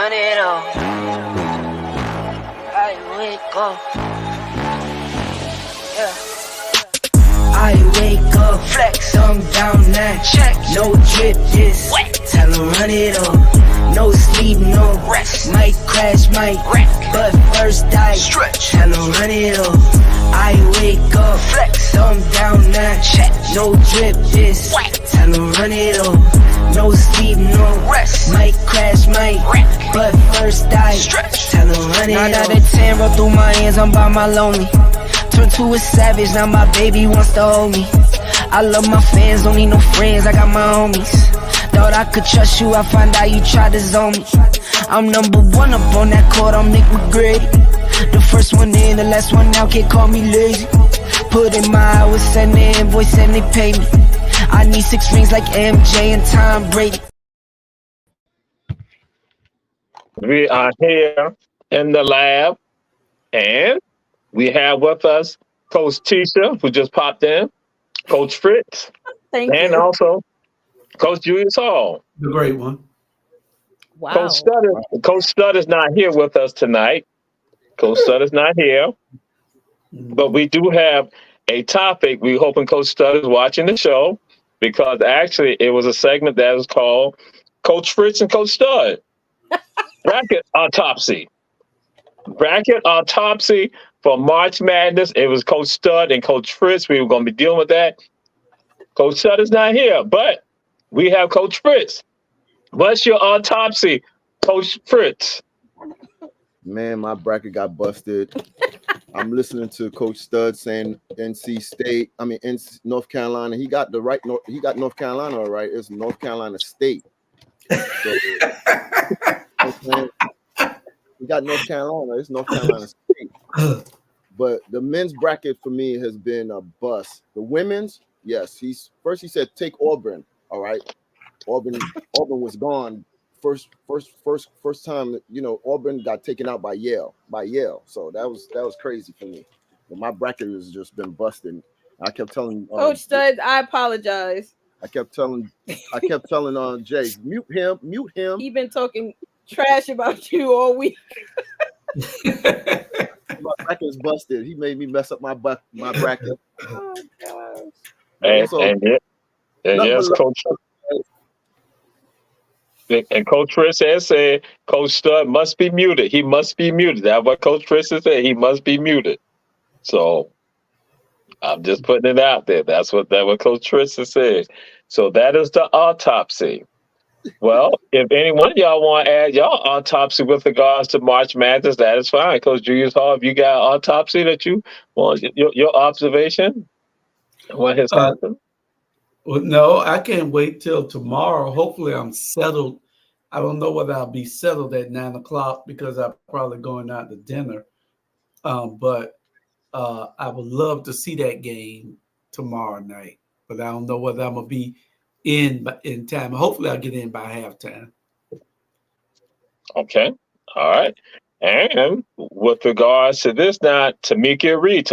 run it all. I wake up. Yeah. I wake up, flex, thumb down now. Check. No drip, just Wet. tell him run it up. No sleep, no Rest. might crash, might Wreck. but first I Stretch. tell him run it up. I wake up, Flex. thumb down now. Check. No drip, just Wet. tell him run it up. No sleep, no Rest. might crash, might Wreck. but first I Stretch. tell him run it up. Now Now that 10 roll through my hands, I'm by my lonely. Turned to a savage, now my baby wants to hold me. I love my fans, don't need no friends, I got my homies. Thought I could trust you, I find out you tried to zone me. I'm number one up on that court, I'm Nick McGrady. The first one in, the last one out, can't call me lazy. Put in my hours, send the invoice and they pay me. I need 6 rings like MJ and Tom Brady. We are here in the lab, and we have with us Coach Tisha, who just popped in, Coach Fritz, Thank and you. also Coach Julius Hall. The great one. Wow. Coach Stud is not here with us tonight. Coach Stud is not here, but we do have a topic. We're hoping Coach Stud is watching the show, because actually it was a segment that was called Coach Fritz and Coach Stud. Bracket autopsy. Bracket autopsy for March Madness. It was Coach Stud and Coach Fritz. We were going to be dealing with that. Coach Stud is not here, but we have Coach Fritz. What's your autopsy, Coach Fritz? Man, my bracket got busted. I'm listening to Coach Stud saying North Carolina. He got North Carolina all right. It's North Carolina State. So, we got North Carolina. It's North Carolina State. But the men's bracket for me has been a bust. The women's, yes. He said take Auburn. All right. Auburn was gone. First time, Auburn got taken out by Yale. So that was crazy for me. But my bracket has just been busted. I kept telling Coach Stud, I apologize. I kept telling Jay, mute him. He been talking trash about you all week. My bracket's busted. He made me mess up my bracket. Oh gosh. And yes, Coach. And Coach Fritz has said Coach Stud must be muted. He must be muted. That's what Coach Fritz has said. He must be muted. So I'm just putting it out there. That's what Coach Fritz has said. So that is the autopsy. Well, if any one of y'all want to add y'all autopsy with regards to March Madness, that is fine. Coach Julius Hall, if you got autopsy that you want, your observation, what has happened? Well, no, I can't wait till tomorrow. Hopefully I'm settled. I don't know whether I'll be settled at 9:00 because I'm probably going out to dinner. But I would love to see that game tomorrow night. But I don't know whether I'm going to be in time. Hopefully I'll get in by halftime. Okay. All right. And with regards to this now, Tamika Reed,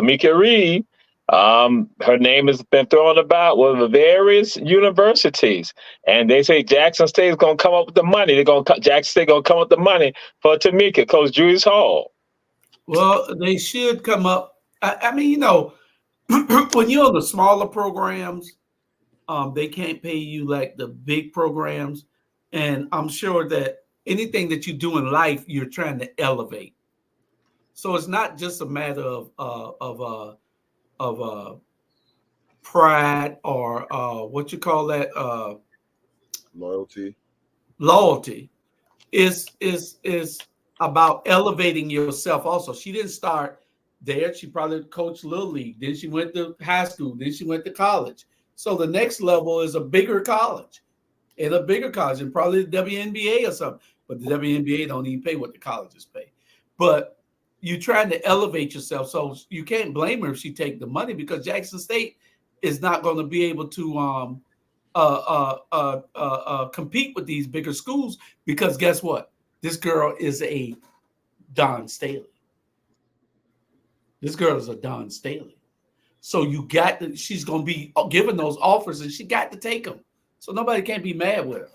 her name has been thrown about with various universities, and they say Jackson State is going to come up with the money. Jackson State going to come up with the money for Tamika. Coach Julius Hall. Well, they should come up. I mean, when you're on the smaller programs, they can't pay you like the big programs, and I'm sure that anything that you do in life, you're trying to elevate. So it's not just a matter of pride or what you call that loyalty is about elevating yourself. Also, she didn't start there. She probably coached Little League, then she went to high school, then she went to college. So the next level is a bigger college and probably the WNBA or something. But the WNBA don't even pay what the colleges pay. But you're trying to elevate yourself. So you can't blame her if she take the money, because Jackson State is not going to be able to compete with these bigger schools, because guess what? This girl is a Don Staley. So she's going to be given those offers, and she got to take them. So nobody can't be mad with her.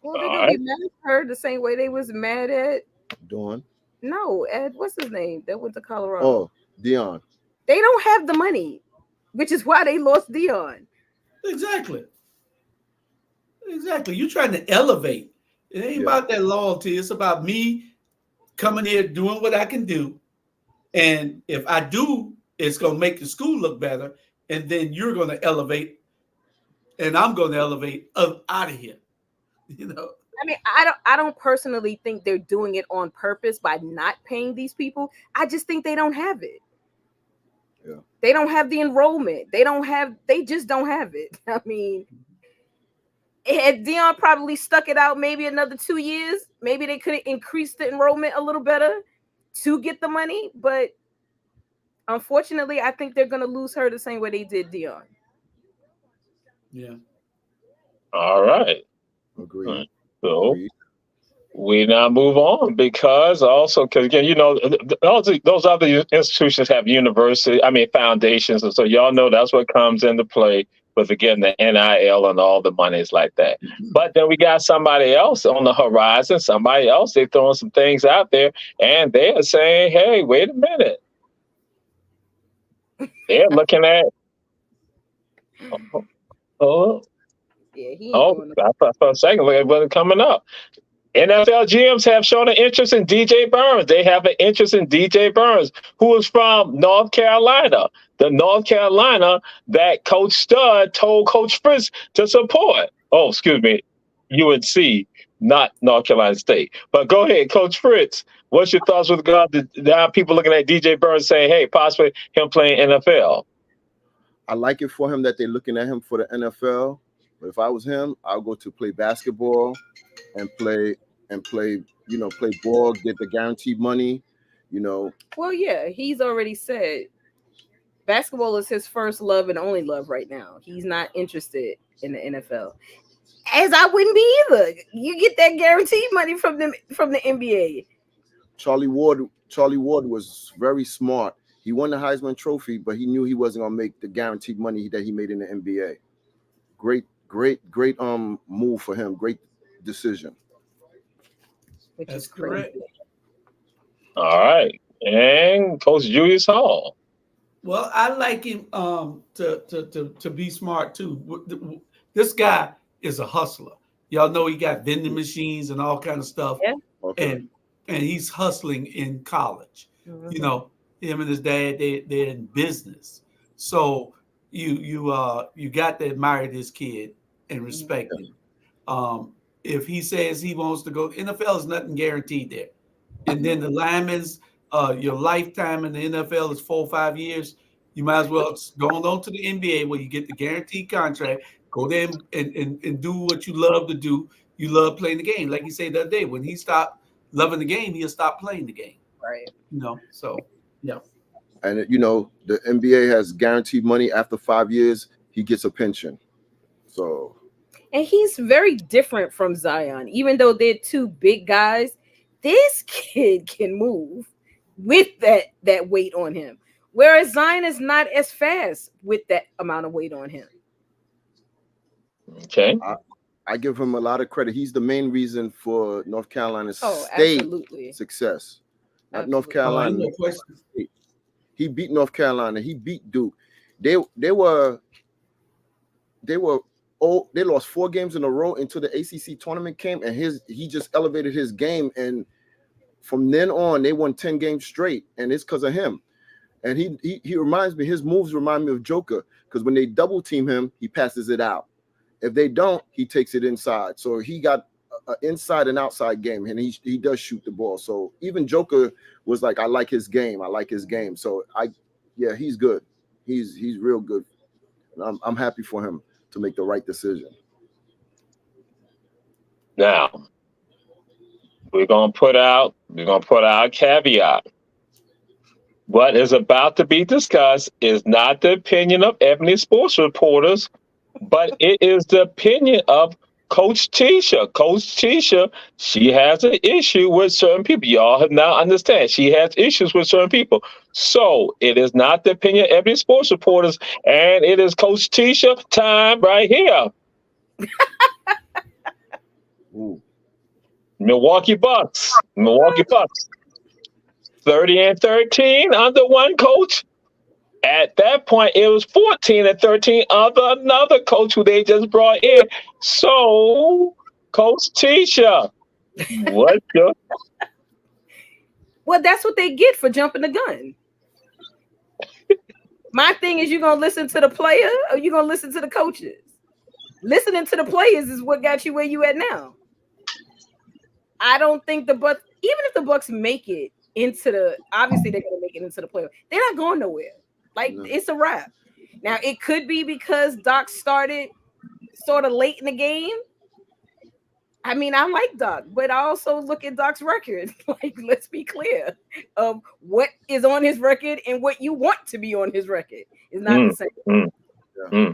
Well, All they're gonna be right. mad at her the same way they was mad at Dawn. Ed. What's his name? That went to Colorado. Oh, Dion. They don't have the money, which is why they lost Dion. Exactly. Exactly. You're trying to elevate. It ain't about that loyalty. It's about me coming here doing what I can do. And if I do, it's going to make the school look better. And then you're going to elevate, and I'm going to elevate out of here. You know. I mean, I don't personally think they're doing it on purpose by not paying these people. I just think they don't have it. Yeah. They don't have the enrollment. They just don't have it. I mean, had Dion probably stuck it out maybe another 2 years, maybe they could have increased the enrollment a little better to get the money. But unfortunately, I think they're going to lose her the same way they did Dion. Yeah. All right. Agreed. So we now move on because again, you know, those other institutions have foundations, and so y'all know that's what comes into play with again the NIL and all the monies like that. But then we got somebody else on the horizon. Somebody else, they're throwing some things out there, and they are saying, "Hey, wait a minute." They're looking at. For a second, look at what's coming up. NFL GMs have shown an interest in DJ Burns. They have an interest in DJ Burns, who is from North Carolina. The North Carolina that Coach Stud told Coach Fritz to support. Oh, excuse me, UNC, not North Carolina State. But go ahead, Coach Fritz. What's your thoughts with regard to people looking at DJ Burns saying, hey, possibly him playing NFL? I like it for him that they're looking at him for the NFL. But if I was him, I'll go to play basketball and play, play ball, get the guaranteed money, you know. Well, yeah, he's already said basketball is his first love and only love right now. He's not interested in the NFL. As I wouldn't be either. You get that guaranteed money from the NBA. Charlie Ward was very smart. He won the Heisman Trophy, but he knew he wasn't gonna make the guaranteed money that he made in the NBA. Great move for him. Great decision. Which That's is crazy. correct. All right. And Coach Julius Hall. Well, I like him to be smart too. This guy is a hustler. Y'all know he got vending machines and all kind of stuff. Yeah. Okay. And he's hustling in college. Mm-hmm. You know, him and his dad, they're in business. So you got to admire this kid and respect him. If he says he wants to go, NFL is nothing guaranteed there. And then the linemen's, your lifetime in the NFL is 4 or 5 years. You might as well go on to the NBA where you get the guaranteed contract. Go there and do what you love to do. You love playing the game. Like you said the other day, when he stopped loving the game, he'll stop playing the game. Right. You know, so, yeah. And, you know, the NBA has guaranteed money after 5 years. He gets a pension. So. And he's very different from Zion. Even though they're two big guys, this kid can move with that weight on him. Whereas Zion is not as fast with that amount of weight on him. Okay. I give him a lot of credit. He's the main reason for North Carolina's state success. Not North Carolina. No question. He beat North Carolina. He beat Duke. They lost 4 games in a row until the ACC tournament came, and he just elevated his game. And from then on, they won 10 games straight, and it's because of him. And he reminds me, his moves remind me of Joker, because when they double team him, he passes it out. If they don't, he takes it inside. So he got an inside and outside game, and he does shoot the ball. So even Joker was like, I like his game. So he's good. He's real good. And I'm happy for him to make the right decision. Now, we're gonna put out a caveat. What is about to be discussed is not the opinion of Ebony sports reporters, but it is the opinion of Coach Tisha. Coach Tisha, she has an issue with certain people. Y'all have now understand she has issues with certain people. So it is not the opinion of Ebony sports reporters, and it is Coach Tisha time right here. Ooh. Milwaukee Bucks. 30-13 under one coach. At that point, it was 14-13 under another coach who they just brought in. So, Coach Tisha, what's your... Well, that's what they get for jumping the gun. My thing is, you gonna listen to the player or you gonna listen to the coaches? Listening to the players is what got you where you at now. I don't think the Bucks, even if the Bucks make it into the, obviously they're gonna make it into the playoff. They're not going nowhere. Like, it's a wrap. Now, it could be because Doc started sort of late in the game. I mean, I like Doc, but I also look at Doc's record. Like, let's be clear of what is on his record and what you want to be on his record is not the same. Yeah.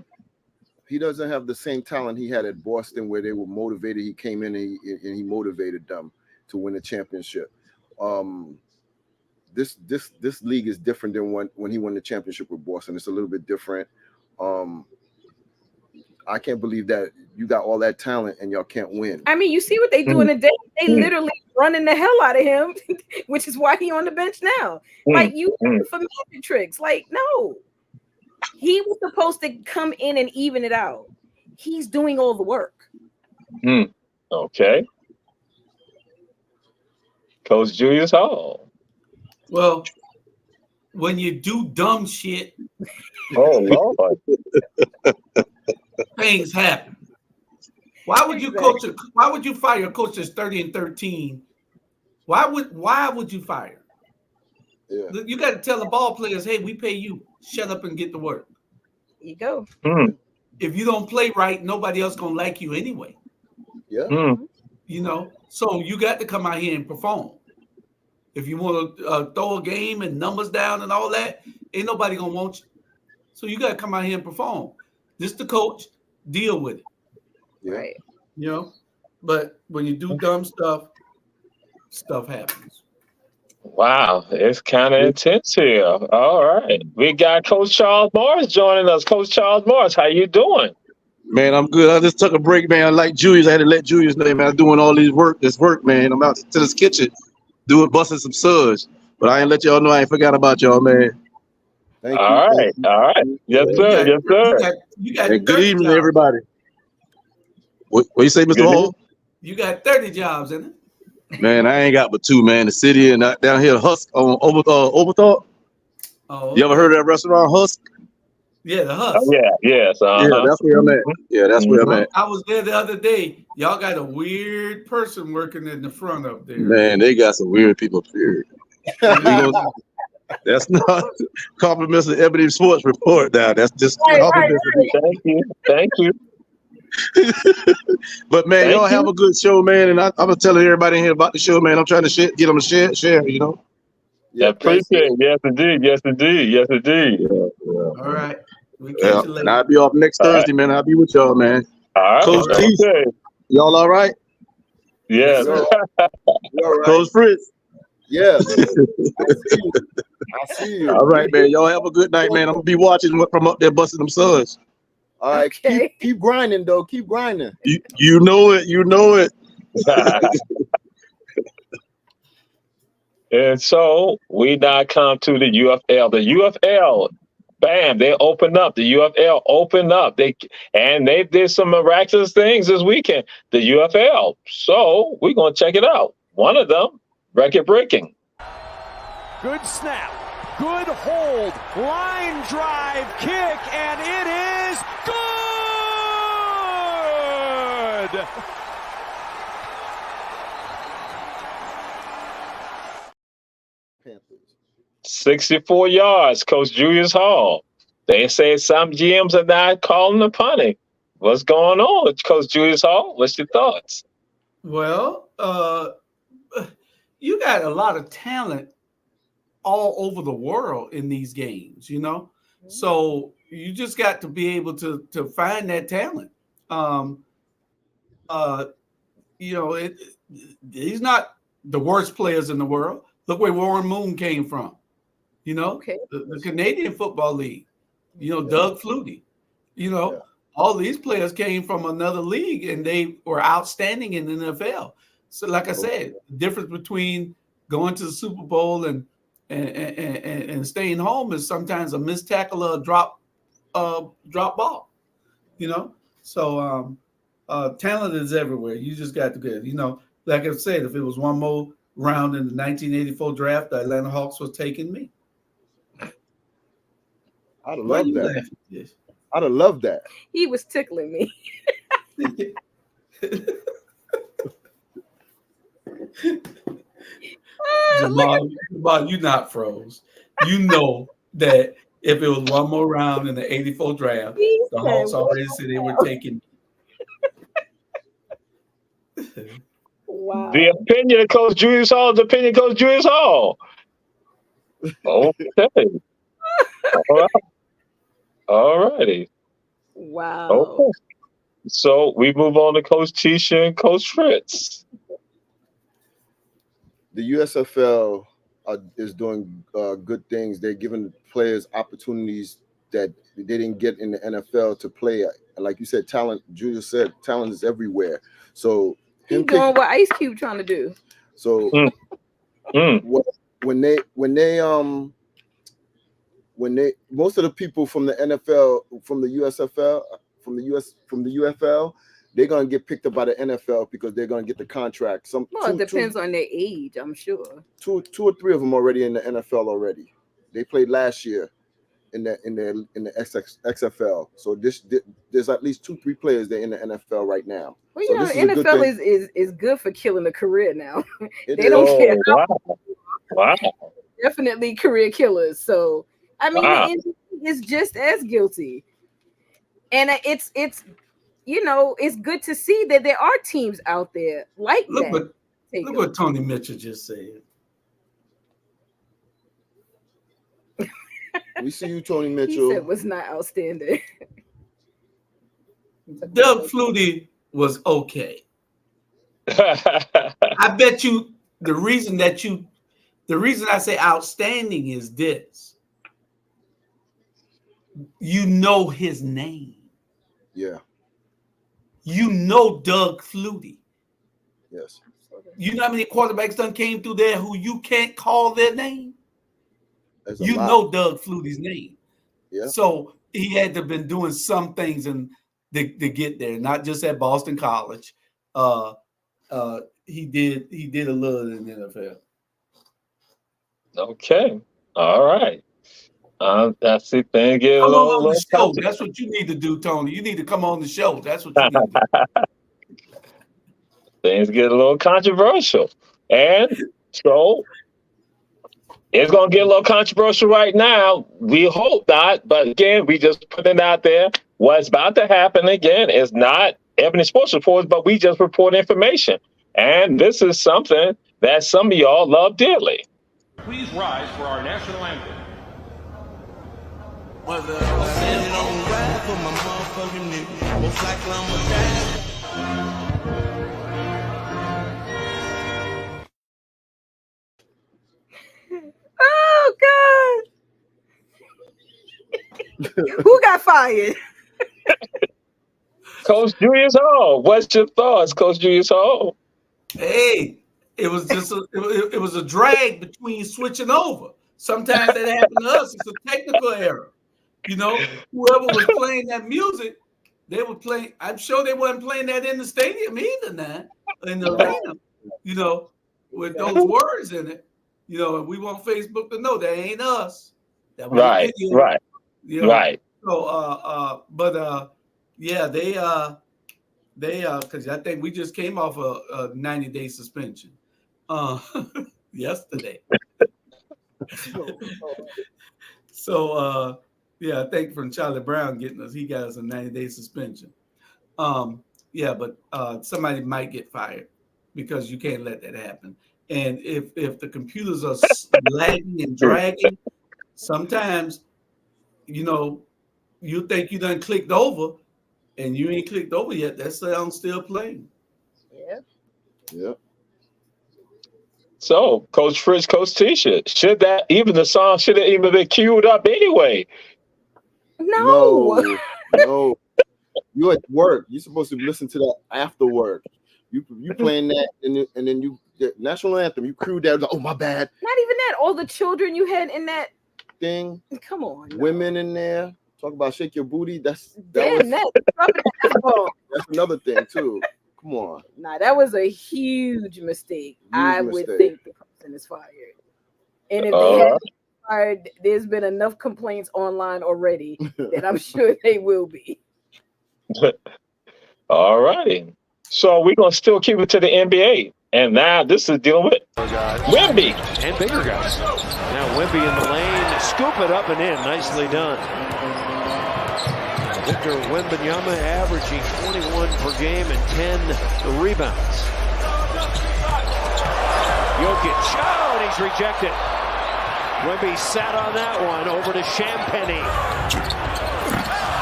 He doesn't have the same talent he had at Boston, where they were motivated. He came in and he motivated them to win a championship. This league is different than when he won the championship with Boston. It's a little bit different. I can't believe that you got all that talent and y'all can't win. I mean, you see what they do in the day. They literally running the hell out of him, which is why he on the bench now. Like, you for magic tricks. Like, no. He was supposed to come in and even it out. He's doing all the work. Okay. Coach Julius Hall. Well, when you do dumb shit, Oh, Lord. things happen. Why would you why would you fire a coach that's 30-13? Why would you fire? Yeah. You got to tell the ball players, hey, we pay you. Shut up and get to work. There you go. If you don't play right, nobody else gonna like you anyway. Yeah. You know, so you got to come out here and perform. If you want to throw a game and numbers down and all that, ain't nobody gonna want you. So you got to come out here and perform. This the coach, deal with it. Yeah. Right. You know, but when you do dumb stuff, stuff happens. Wow, it's kind of intense here. All right. We got Coach Charles Morris joining us. Coach Charles Morris, how you doing? Man, I'm good. I just took a break, man. Like Julius, I had to let Julius know, man. I'm doing all this work, man. I'm out to this kitchen, busting some suds. But I ain't let y'all know I ain't forgot about y'all, man. Thank you. All right. Yes, sir. Yes, sir. You got And good 30 evening, jobs. everybody. What you say, Mr. Good Hall? You got 30 jobs in it. Man, I ain't got but two, man. The city and down here, Husk on Overthought. Oh, You ever heard of that restaurant, Husk? yeah, the Husk. Oh, yeah. Yes. Yeah, that's where I'm at. Yeah, that's where I'm at. I was there the other day. Y'all got a weird person working in the front up there. Man, they got some weird people, period. That's not compliments of Ebony Sports Report now. That's just compliments. Thank you. But man, Thank y'all you. have a good show, man. And I'm telling everybody here about the show, man. I'm trying to get them to share, you know. Yeah, appreciate it. Yes, indeed. Yes, indeed. Yes, indeed. All right. We catch you later. And I'll be off next Thursday, man. I'll be with y'all, man. All right. Coach T, Okay. y'all all right? Yes. You're all right. Coach Fritz. Yeah. I see you. All right, man. Y'all have a good night, man. I'm gonna be watching from up there busting them suds. All right. Okay. Keep grinding, though. Keep grinding. You know it. You know it. And so we now come to the UFL. The UFL, bam, they opened up. The UFL opened up. They did some miraculous things this weekend. The UFL. So we're gonna check it out. One of them, record breaking. Good snap. Good hold. Line drive kick, and it is good. 64 yards, Coach Julius Hall. They say some GMs are not calling the punting. What's going on, Coach Julius Hall? What's your thoughts? Well, you got a lot of talent all over the world in these games, you know? So you just got to be able to find that talent. You know, he's not the worst players in the world. Look where Warren Moon came from, you know, the Canadian Football League, you know, Doug Flutie, you know, all these players came from another league and they were outstanding in the NFL. So, like I said, the difference between going to the Super Bowl and staying home is sometimes a missed tackle or a drop ball. You know, so talent is everywhere. You just got to get, you know, like I said, if it was one more round in the 1984 draft, the Atlanta Hawks was taking me. I'd have loved that. I'd have loved that. He was tickling me. Jamal, you not froze. You know that if it was one more round in the 84 draft, the Hawks already said they were taking me. Wow. The opinion of Coach Julius Hall is the opinion of Coach Julius Hall. Okay. All righty. Wow. Okay. So we move on to Coach Tisha and Coach Fritz. The USFL is doing good things. They're giving players opportunities that they didn't get in the NFL to play. Like you said, talent. Julius said, talent is everywhere. So he's doing what Ice Cube trying to do. So when they most of the people from the NFL, from the USFL, from the UFL, they're gonna get picked up by the NFL because they're gonna get the contract. It depends on their age, I'm sure. Two or three of them already in the NFL already. They played last year in the XFL. So there's at least 2-3 players that are in the NFL right now. Well, you know, the NFL is good for killing a career now. They is. don't care. Wow. Definitely career killers. So I mean, the industry is just as guilty. And it's you know, it's good to see that there are teams out there like that. Look what Tony Mitchell just said. We see you, Tony Mitchell. He said was not outstanding. Doug Flutie was okay. I bet you the reason I say outstanding is this. You know his name. Yeah. You know Doug Flutie. Yes. You know how many quarterbacks done came through there who you can't call their name? You know Doug Flutie's name. Yeah. So he had to have been doing some things to get there, not just at Boston College. He did a little in the NFL. Okay. All right. That's it. Then get come on the show. That's what you need to do, Tony. You need to come on the show. That's what you need to do. Things get a little controversial. And so it's going to get a little controversial right now. We hope not. But again, we just put it out there. What's about to happen again is not Ebony Sports Reports, but we just report information. And this is something that some of y'all love dearly. Please rise for our national anthem. Oh God! Who got fired? Coach Julius Hall. What's your thoughts, Coach Julius Hall? Hey, it was just it was a drag between switching over. Sometimes that happened to us. It's a technical error. You know, whoever was playing that music, they were playing. I'm sure they wasn't playing that in the stadium either now, in the arena, you know, with those words in it. You know, and we want Facebook to know that ain't us. That was right, video, right, you know? right. So, yeah, they because I think we just came off a 90-day suspension yesterday. So, yeah, I think from Charlie Brown getting us, he got us a 90-day suspension. Yeah, but somebody might get fired because you can't let that happen. And if the computers are lagging and dragging, sometimes, you know, you think you done clicked over and you ain't clicked over yet. That sound's still playing. Yeah. Yeah. So, Coach Fritz, Coach Tisha, should that even the song should have even been queued up anyway? No. You at work. You're supposed to listen to that after work. You playing that, and then you the national anthem. You crew that. Like, oh, my bad. Not even that. All the children you had in that Thing. Come on. No. Women in there. Talk about shake your booty. That's another thing too. Come on. Nah, that was a huge mistake. I would think the person is fired. And if they had fired, there's been enough complaints online already that I'm sure they will be. All righty. So we're going to still keep it to the NBA. And now this is dealing with Wemby. And bigger guys. Now Wemby in the lane. Scoop it up and in. Nicely done. Victor Wembanyama averaging 21 per game and 10 rebounds. Jokic. Oh, and he's rejected. Wemby sat on that one. Over to Champagny.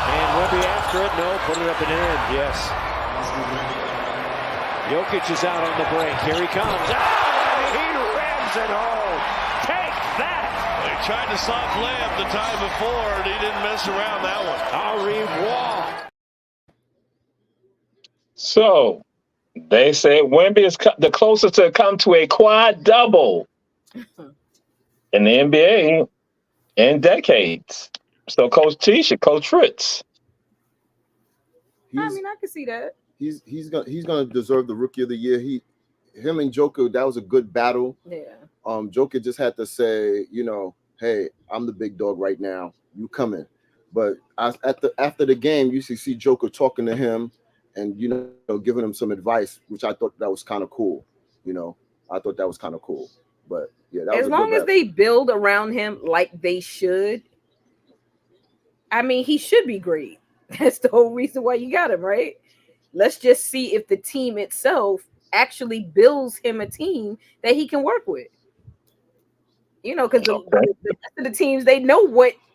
And Wemby after it. No, put it up and in. Yes. Jokic is out on the break. Here he comes. Oh, and he rams it home. Take that. They tried to soft layup the time before, and he didn't mess around that one. Au revoir. So they say Wemby is the closest to come to a quad double in the NBA in decades. So Coach Tisha, Coach Fritz. I mean, I can see that. He's gonna deserve the Rookie of the Year. Him and Joker, that was a good battle. Yeah. Joker just had to say, hey, I'm the big dog right now. You coming? But after the game, you see Joker talking to him and giving him some advice, which I thought that was kind of cool. I thought that was kind of cool. But yeah, that as long as they build around him like they should, I mean, he should be great. That's the whole reason why you got him, right? Let's just see if the team itself actually builds him a team that he can work with. Because the rest of the teams, they know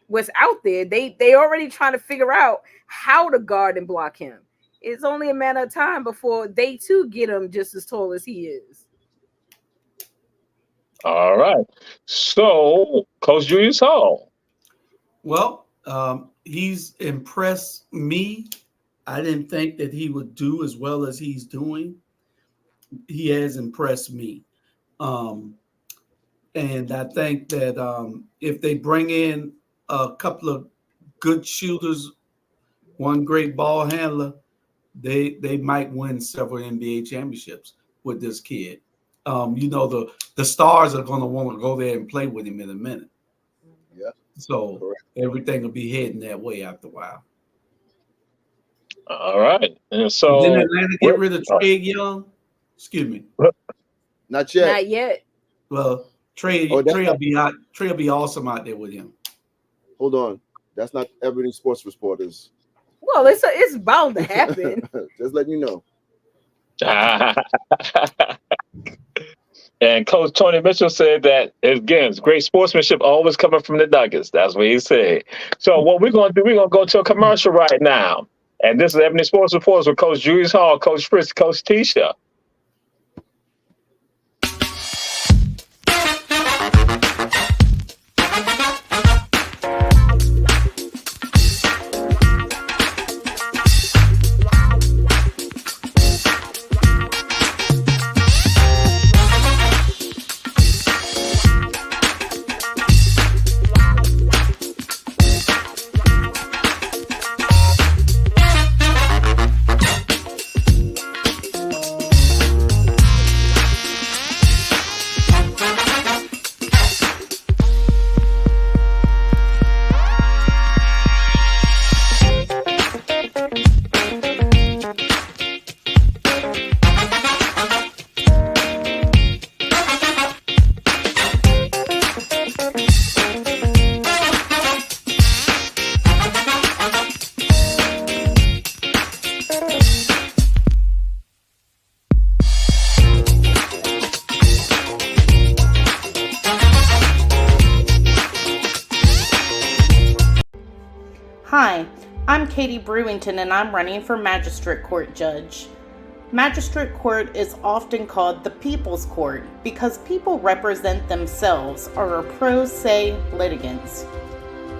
what's out there. They already trying to figure out how to guard and block him. It's only a matter of time before they too get him just as tall as he is. All right. So, Coach Julius Hall. Well, he's impressed me. I didn't think that he would do as well as he's doing. He has impressed me. And I think that if they bring in a couple of good shooters, one great ball handler, they might win several NBA championships with this kid. The stars are going to want to go there and play with him in a minute. Yeah. So everything will be heading that way after a while. All right. And so didn't Atlanta get rid of Trae Young? Excuse me. Not yet. Not yet. Well, Trae will be awesome out there with him. Hold on. That's not Ebony Sports Reporters. Well, it's bound to happen. Just letting you know. And Coach Tony Mitchell said that, again, it's great sportsmanship always coming from the Nuggets. That's what he said. So what we're going to do, we're going to go to a commercial right now. And this is Ebony Sports Reporters with Coach Julius Hall, Coach Fritz, Coach Tisha. Hi, I'm Katie Brewington and I'm running for Magistrate Court Judge. Magistrate Court is often called the People's Court because people represent themselves or are pro se litigants.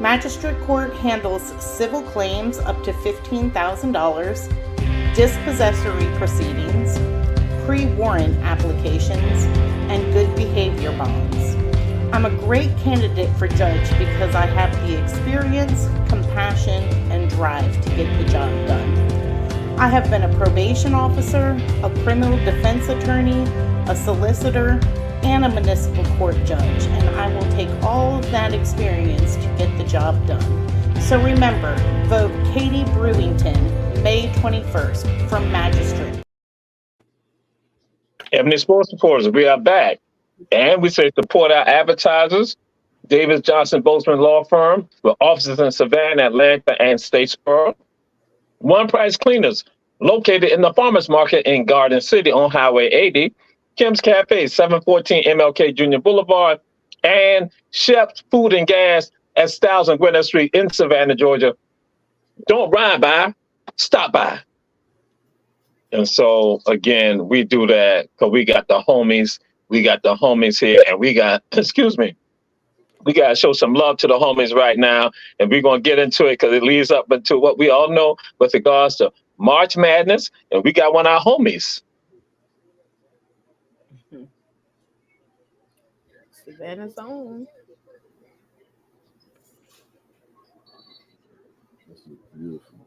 Magistrate Court handles civil claims up to $15,000, dispossessory proceedings, pre-warrant applications, and good behavior bonds. I'm a great candidate for judge because I have the experience, compassion, and drive to get the job done. I have been a probation officer, a criminal defense attorney, a solicitor, and a municipal court judge, and I will take all of that experience to get the job done. So remember, vote Katie Brewington, May 21st, from Magistrate. Ebony Sports Reporters, we are back. And we say support our advertisers, Davis Johnson Bozeman Law Firm, with offices in Savannah, Atlanta, and Statesboro. One Price Cleaners, located in the Farmers Market in Garden City on Highway 80. Kim's Cafe, 714 MLK Junior Boulevard. And Chef's Food and Gas at Styles and Gwinnett Street in Savannah, Georgia. Don't ride by, stop by. And so, again, we do that because we got the homies. We got the homies here, and we got, we got to show some love to the homies right now. And we're going to get into it because it leads up into what we all know with regards to March Madness. And we got one of our homies. Savannah's own. This is beautiful.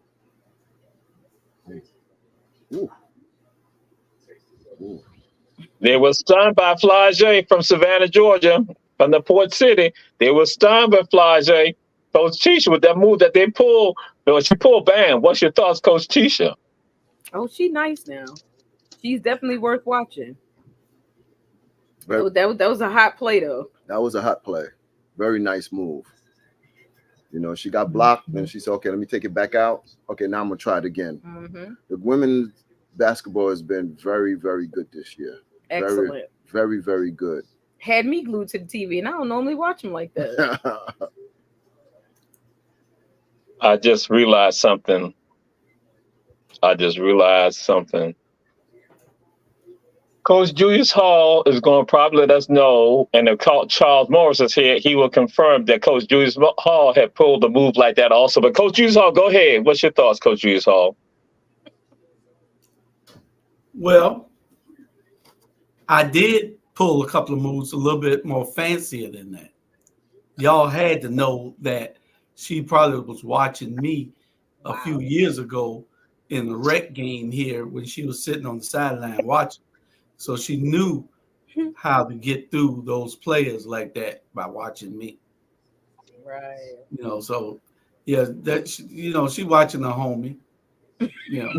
Hey. Ooh. Ooh. They were stunned by Flage from Savannah, Georgia, from the Port City. They were stunned by Flage. Coach Tisha, with that move that they pulled, she pulled bam. What's your thoughts, Coach Tisha? Oh, she's nice now. She's definitely worth watching. Very, that was a hot play, though. that was a hot play. Very nice move. You know, she got blocked, and she said, okay, let me take it back out. Okay, now I'm going to try it again. Mm-hmm. The women's basketball has been very, very good this year. Excellent. Very, very, very good. Had me glued to the TV, and I don't normally watch them like that. I just realized something. Coach Julius Hall is going to probably let us know, and if Charles Morris is here, he will confirm that Coach Julius Hall had pulled a move like that also. But Coach Julius Hall, go ahead. What's your thoughts, Coach Julius Hall? Well, I did pull a couple of moves a little bit more fancier than that. Y'all had to know that she probably was watching me a few years ago in the rec game here when she was sitting on the sideline watching. So she knew how to get through those players like that by watching me. Right. You know, so yeah, that she watching the homie. You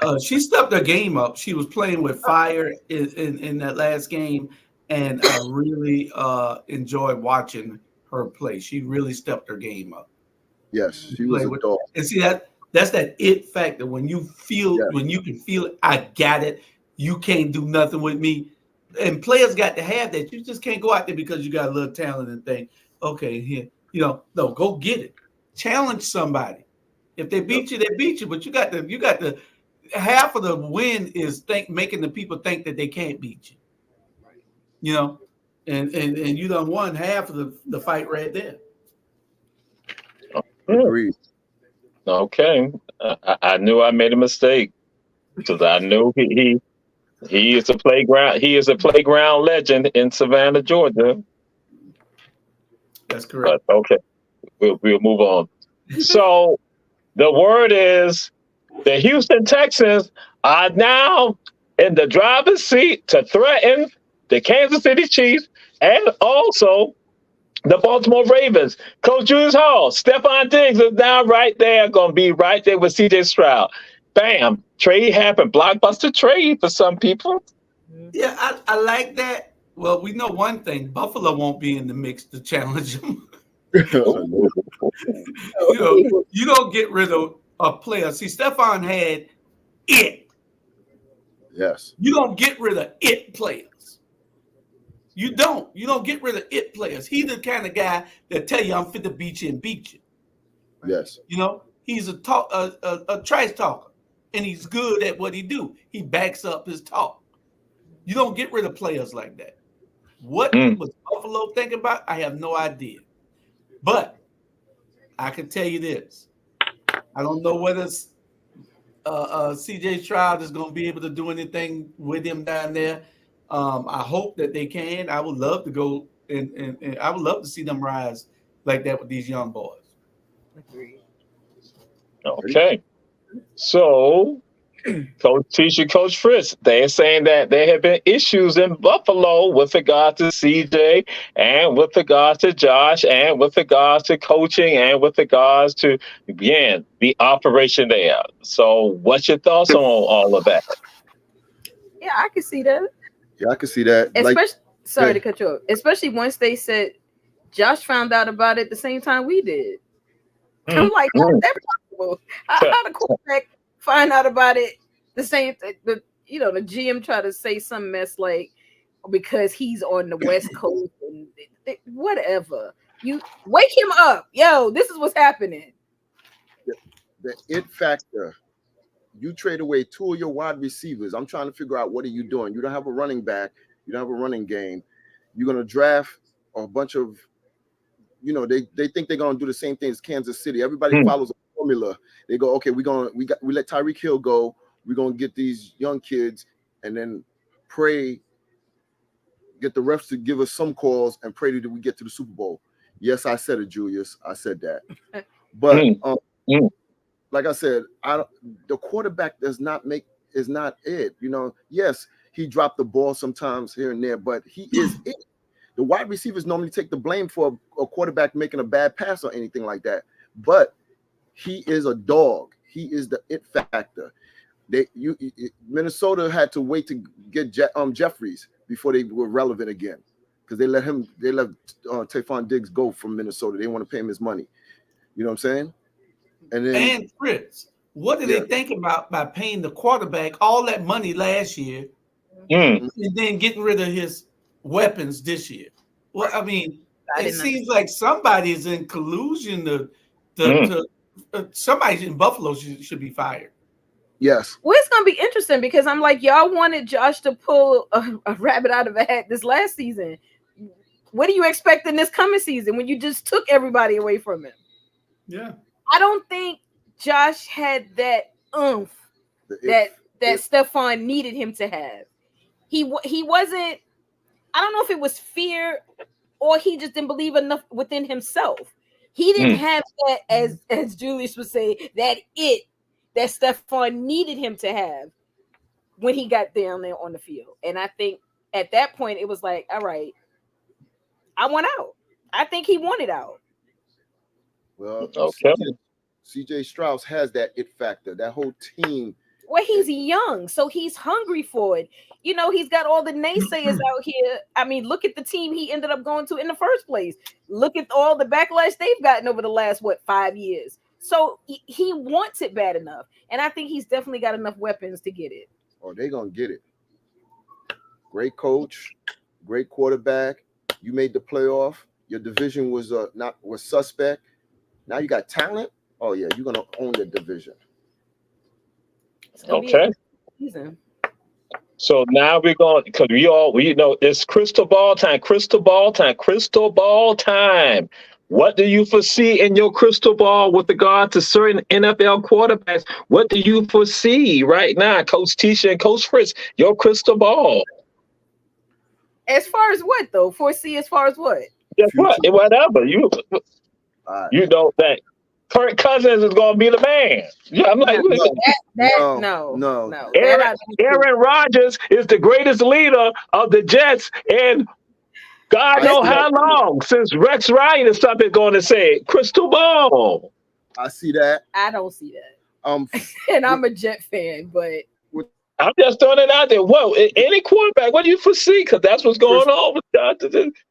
know. She stepped her game up. She was playing with fire in that last game, and I really enjoyed watching her play. She really stepped her game up. Yes, she was a dog. And see that's that it factor. When you feel, when you can feel it, I got it. You can't do nothing with me. And players got to have that. You just can't go out there because you got a little talent and think, okay, here, no, go get it. Challenge somebody. If they beat you, they beat you. But you got the half of the win is making the people think that they can't beat you. And you done won half of the fight right there. Agreed. Okay, I knew I made a mistake because I knew he is a playground. He is a playground legend in Savannah, Georgia. That's correct. But okay, we'll move on. So the word is the Houston Texans are now in the driver's seat to threaten the Kansas City Chiefs and also the Baltimore Ravens. Coach Julius Hall, Stephon Diggs is now right there, going to be right there with C.J. Stroud. Bam, trade happened, blockbuster trade for some people. Yeah, I like that. Well, we know one thing: Buffalo won't be in the mix to challenge them. You don't get rid of a player. See, Stephon had it. Yes. You don't get rid of it players. You don't get rid of it players. He's the kind of guy that tell you I'm fit to beat you and beat you. Yes. He's a trash talker, and he's good at what he do. He backs up his talk. You don't get rid of players like that. What was Buffalo thinking about? I have no idea. But I can tell you this. I don't know whether CJ Stroud is going to be able to do anything with him down there. I hope that they can. I would love to go and I would love to see them rise like that with these young boys. Agreed. Okay. So, Coach Teacher, Coach Fritz, they're saying that there have been issues in Buffalo with regard to CJ and with regards to Josh and with regards to coaching and with regards to, again, the operation there. So what's your thoughts on all of that? Yeah, I can see that. Yeah, I can see that. Especially, sorry to cut you off. Especially once they said Josh found out about it the same time we did. I'm like, how is that possible? How the quarterback find out about it the same? The GM try to say some mess like because he's on the West Coast and whatever. You wake him up, yo. This is what's happening. The it factor. You trade away 2 of your wide receivers. I'm trying to figure out what are you doing. You don't have a running back. You don't have a running game. You're gonna draft a bunch of. They think they're gonna do the same thing as Kansas City. Everybody follows a formula. They go, okay, we let Tyreek Hill go. We're gonna get these young kids and then pray, get the refs to give us some calls and pray that we get to the Super Bowl. Yes, I said it, Julius. I said that. But like I said, the quarterback is not it. Yes, he dropped the ball sometimes here and there, but he is it. The wide receivers normally take the blame for a quarterback making a bad pass or anything like that. But he is a dog. He is the it factor. Minnesota had to wait to get Jeffries before they were relevant again because they let Taphon Diggs go from Minnesota. They want to pay him his money. You know what I'm saying? And Fritz, what did they think about by paying the quarterback all that money last year and then getting rid of his weapons this year? Well, I mean, it seems like somebody is in collusion to somebody in Buffalo should be fired. Yes. Well, it's gonna be interesting because I'm like, y'all wanted Josh to pull a rabbit out of a hat this last season. What do you expect in this coming season when you just took everybody away from him? Yeah. I don't think Josh had that oomph that Stephon needed him to have. He wasn't. I don't know if it was fear or he just didn't believe enough within himself. He didn't have that, as Julius would say, that Stephon needed him to have when he got down there on the field. And I think at that point it was like, all right, I want out. I think he wanted out. Well, okay. CJ Stroud has that it factor. That whole team. Well, he's young, so he's hungry for it. He's got all the naysayers out here. I mean, look at the team he ended up going to in the first place. Look at all the backlash they've gotten over the last, 5 years. So he wants it bad enough. And I think he's definitely got enough weapons to get it. Oh, they're going to get it. Great coach, great quarterback. You made the playoff. Your division was suspect. Now you got talent. Oh, yeah, you're going to own the division. Okay. So now we're going, because we know it's crystal ball time. What do you foresee in your crystal ball with regard to certain NFL quarterbacks? What do you foresee right now, Coach Tisha and Coach Fritz, your crystal ball? As far as what, though? Foresee as far as what? Guess what? Whatever. You know that Kirk Cousins is going to be the man. Yeah, I'm like, no. Aaron Rodgers is the greatest leader of the Jets, and God knows how long since Rex Ryan is something going to say crystal ball. I see that. I don't see that. And I'm a Jet fan, but I'm just throwing it out there. Whoa, any quarterback, what do you foresee? Because that's what's going on with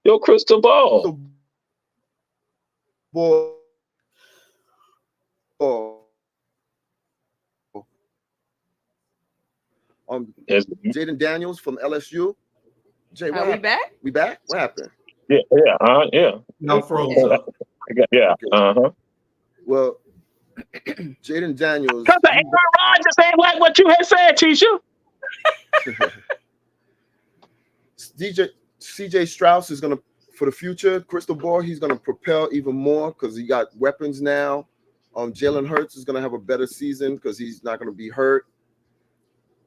your crystal ball. Jaden Daniels from LSU. Jay, are we back? We back? What happened? Yeah. No frozen. Yeah. Well, Jaden Daniels. Because Aaron Rodgers ain't like what you had said, Tisha. CJ Strauss is gonna for the future. Crystal ball, he's gonna propel even more because he got weapons now. Jalen Hurts is gonna have a better season because he's not gonna be hurt.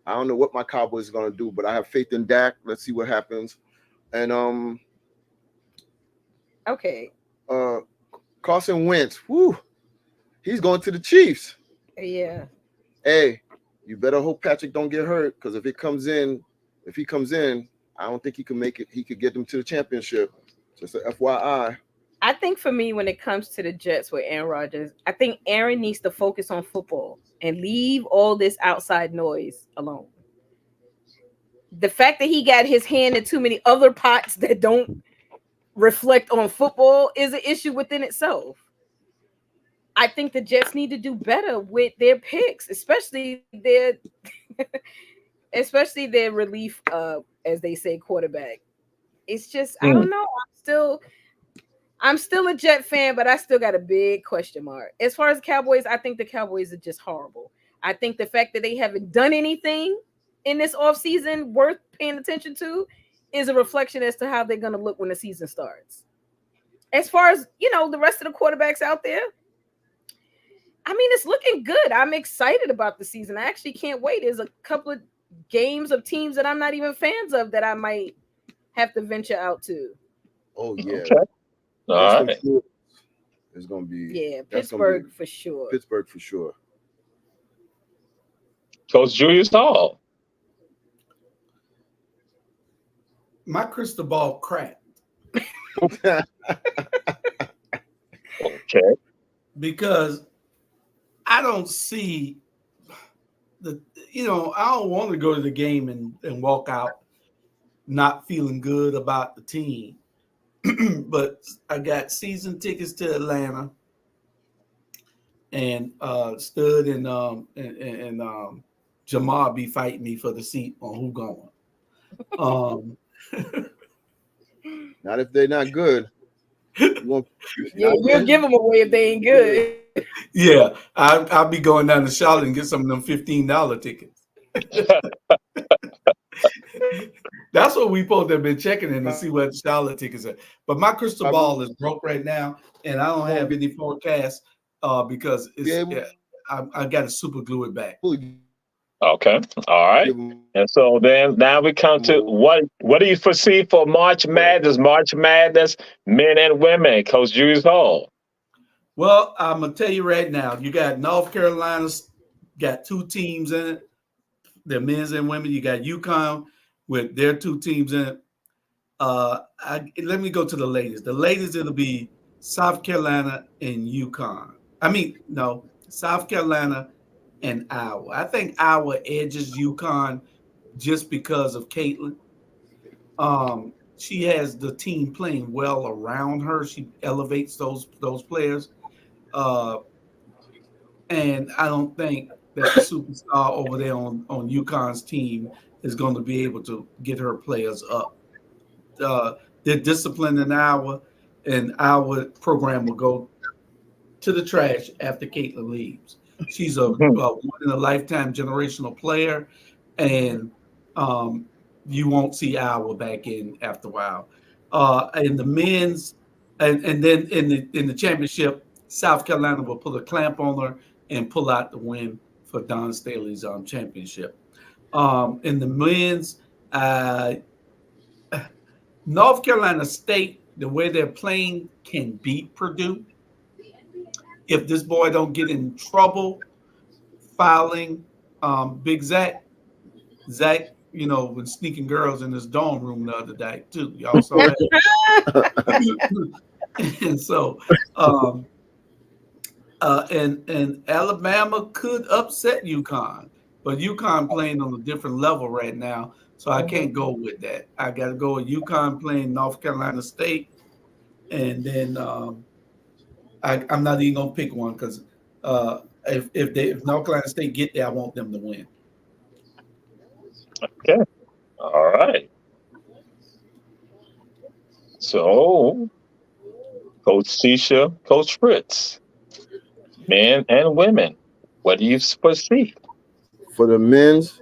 I don't know what my Cowboys are gonna do, but I have faith in Dak. Let's see what happens. And Okay. Carson Wentz, whoo, he's going to the Chiefs. Yeah. Hey, you better hope Patrick don't get hurt because if he comes in, I don't think he can make it. He could get them to the championship. Just a FYI. I think for me, when it comes to the Jets with Aaron Rodgers, I think Aaron needs to focus on football and leave all this outside noise alone. The fact that he got his hand in too many other pots that don't reflect on football is an issue within itself. I think the Jets need to do better with their picks, especially their relief, as they say, quarterback. It's just I don't know. I'm still a Jet fan, but I still got a big question mark. As far as Cowboys, I think the Cowboys are just horrible. I think the fact that they haven't done anything in this offseason worth paying attention to is a reflection as to how they're going to look when the season starts. As far as, the rest of the quarterbacks out there, I mean, it's looking good. I'm excited about the season. I actually can't wait. There's a couple of games of teams that I'm not even fans of that I might have to venture out to. Oh, yeah. Okay. All right. It's going to be... Pittsburgh for sure. Pittsburgh for sure. Coach Julius Hall. My crystal ball cracked. Okay. Because I don't see I don't want to go to the game and walk out not feeling good about the team. But I got season tickets to Atlanta, and Stud and Jamal be fighting me for the seat on who going. Not if they're not good. You'll give them away if they ain't good. Yeah, I'll be going down to Charlotte and get some of them $15 tickets. That's what we supposed to have been checking in to see what the Charlotte tickets are. But my crystal ball is broke right now, and I don't have any forecast because I got to super glue it back. Okay. All right. And so then now we come to what do you foresee for March Madness, men and women, Coach Julius Hall? Well, I'm going to tell you right now, you got North Carolina, got two teams in it. They're men's and women. You got UConn with their two teams in it. Let me go to the ladies. The ladies, it'll be South Carolina and UConn. South Carolina and Iowa. I think Iowa edges UConn just because of Caitlin. She has the team playing well around her. She elevates those players. And I don't think that the superstar over there on UConn's team is going to be able to get her players up. They're disciplined in Iowa, and Iowa program will go to the trash after Caitlin leaves. She's a one-in-a-lifetime generational player, and you won't see Iowa back in after a while. In the men's, and then in the championship, South Carolina will put a clamp on her and pull out the win for Don Staley's championship. In the men's, North Carolina State, the way they're playing, can beat Purdue. If this boy don't get in trouble fouling Big Zach, was sneaking girls in his dorm room the other day too. Y'all saw that. And so, and Alabama could upset UConn, but UConn playing on a different level right now, so I can't go with that. I got to go with UConn playing North Carolina State, and then I'm not even gonna pick one because if North Carolina State get there, I want them to win. Okay. All right. So, Coach Sisha, Coach Fritz, men and women, what do you foresee? For the men's,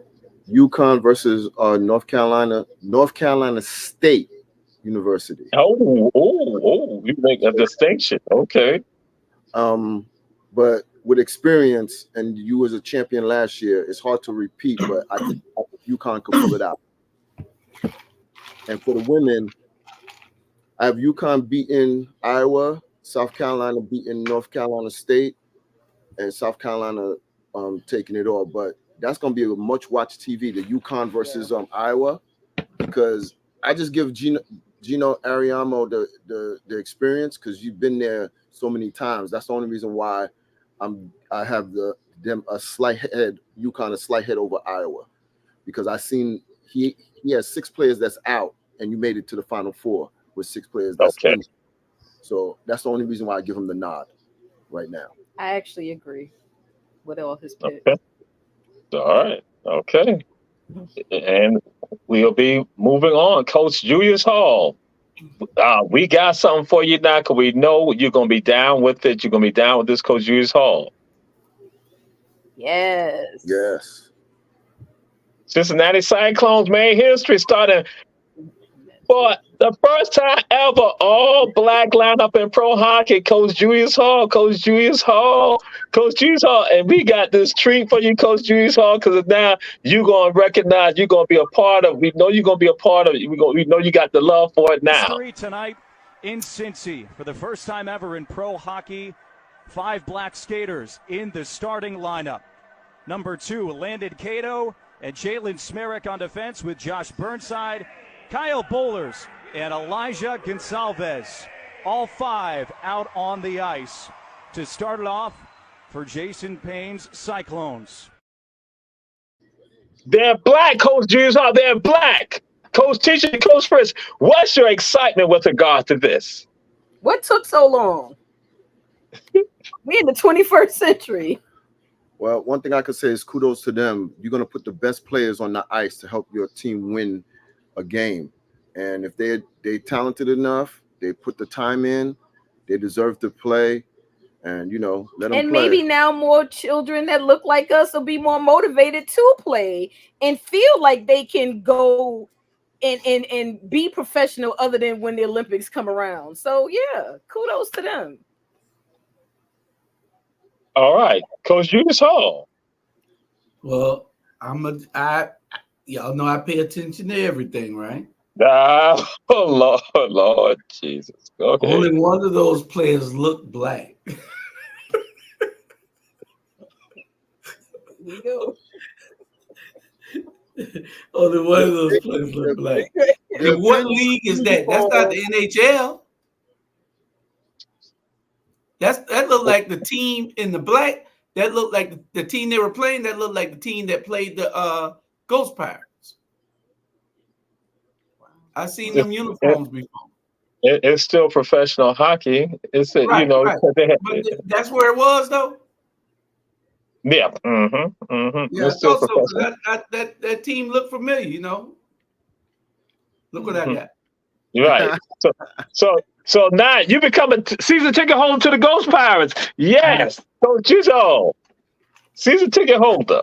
UConn versus North Carolina. North Carolina State University. You make a distinction. Okay. But with experience, and you was a champion last year, it's hard to repeat, but I think UConn could pull it out. And for the women, I have UConn beating Iowa, South Carolina beating North Carolina State, and South Carolina taking it all. But that's going to be a much-watched TV, the UConn versus Iowa, because I just give Gino Ariamo the experience because you've been there so many times. That's the only reason why I have them a slight head, UConn a slight head over Iowa, because I seen he has 6 players that's out, and you made it to the Final Four with 6 players that's in. So that's the only reason why I give him the nod right now. I actually agree with all his picks. Okay. All right. Okay. And we'll be moving on. Coach Julius Hall. We got something for you now because we know you're going to be down with it. You're going to be down with this, Coach Julius Hall. Yes. Yes. Cincinnati Cyclones made history starting for the first time ever. All black lineup in pro hockey. Coach Julius Hall. And we got this treat for you, Coach Julius Hall, because now you're going to recognize you're going to be a part of. We know you're going to be a part of it. We know you got the love for it now. History tonight in Cincy for the first time ever in pro hockey. 5 black skaters in the starting lineup. Number 2, Landon Cato and Jalen Smerrick on defense with Josh Burnside, Kyle Bowlers, and Elijah Gonsalves. All 5 out on the ice to start it off for Jason Payne's Cyclones. They're black, Coach Julius Hall. They're black. Coach Teacher, Coach Fritz, what's your excitement with regard to this? What took so long? We in the 21st century. Well, one thing I could say is kudos to them. You're going to put the best players on the ice to help your team win a game. And if they're talented enough, they put the time in, they deserve to play, and, let them play. And maybe now more children that look like us will be more motivated to play and feel like they can go and be professional other than when the Olympics come around. So, yeah, kudos to them. All right, Coach Julius Hall. Well, y'all know I pay attention to everything, right? Oh, Lord Jesus. Okay. Only one of those players looked black. Here we go. Only one of those players looked black. And what league is that? That's not the NHL. That looked like the team in the black. That looked like the team they were playing. That looked like the team that played the Ghost Pirates. I've seen them uniforms before. It's still professional hockey. It's right, right. But that's where it was, though. Yeah. Yeah. It's still that team looked familiar. Look what I got. Right. So now you become a season ticket holder to the Ghost Pirates. Yes. Coach Juzo. Season ticket holder.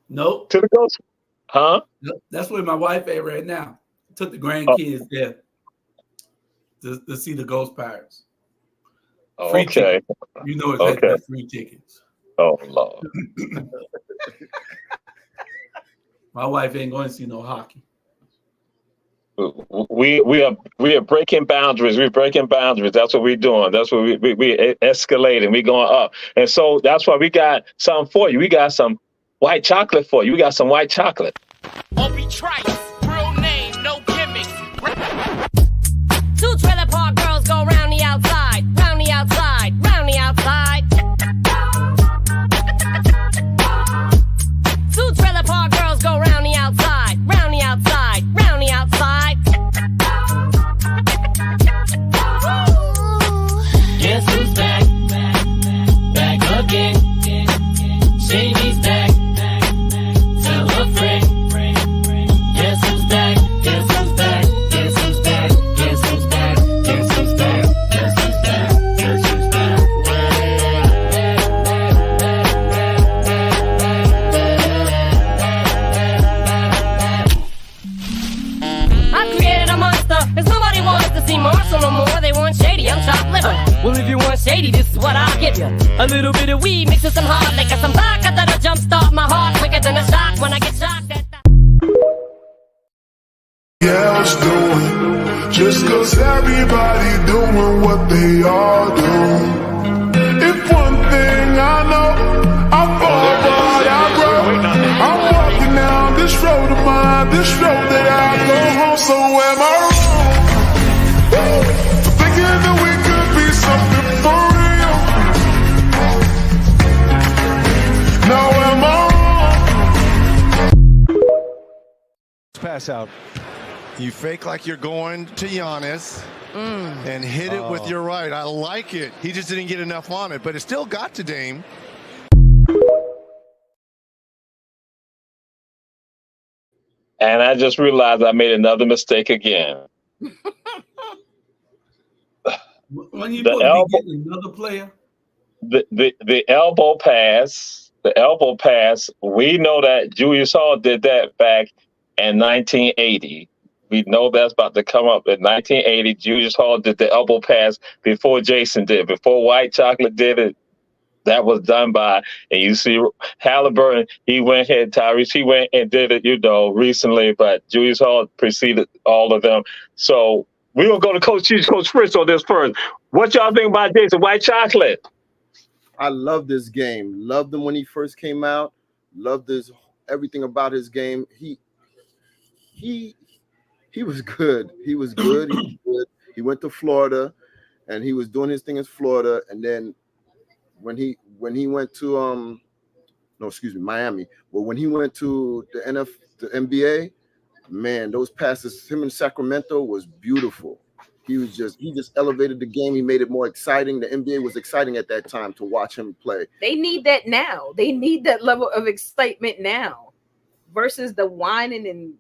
Nope. To the Ghost. Huh? Nope. That's where my wife at right now. Took the grandkids there to see the Ghost Pirates. Free okay. Tickets. It's free tickets. Oh, Lord. My wife ain't going to see no hockey. We are breaking boundaries. We're breaking boundaries. That's what we're doing. That's what we escalating. We're going up. And so that's why we got something for you. We got some white chocolate for you. We got some white chocolate. Obi Trice, real name, no gimmicks. 2 trailer park girls go round the outside, round the outside, round the outside. 2 trailer park girls go round the outside, round the outside, round the outside. Guess who's back? Back again. Shady's back. Tell a friend. Guess A little bit of weed mixed with some hard liquor, some vodka that'll jumpstart my heart quicker than a shock when I get shocked at that. Else doing just cause everybody doing what they all do. If one thing I know, I fall by I grow. I'm walking down this road of mine, this road that I go home. So am I wrong? Thinking that we could be something for real. Now am I wrong? Pass out. You fake like you're going to Giannis and hit it with your right. I like it. He just didn't get enough on it, but it still got to Dame. And I just realized I made another mistake again. When you put another player, the elbow pass, we know that Julius Hall did that back in 1980. We know that's about to come up in 1980. Julius Hall did the elbow pass before Jason did, before White Chocolate did it. That was done by, and you see Halliburton, he went ahead, Tyrese, he went and did it, recently, but Julius Hall preceded all of them. So we're going to go to Coach Fritz on this first. What y'all think about Jason White Chocolate? I love this game. Loved him when he first came out. Loved everything about his game. He was good. He was good. He went to Florida, and he was doing his thing in Florida. And then when he went to Miami. Well, when he went to the NBA, man, those passes, him in Sacramento was beautiful. He just elevated the game. He made it more exciting. The NBA was exciting at that time to watch him play. They need that now. They need that level of excitement now versus the whining and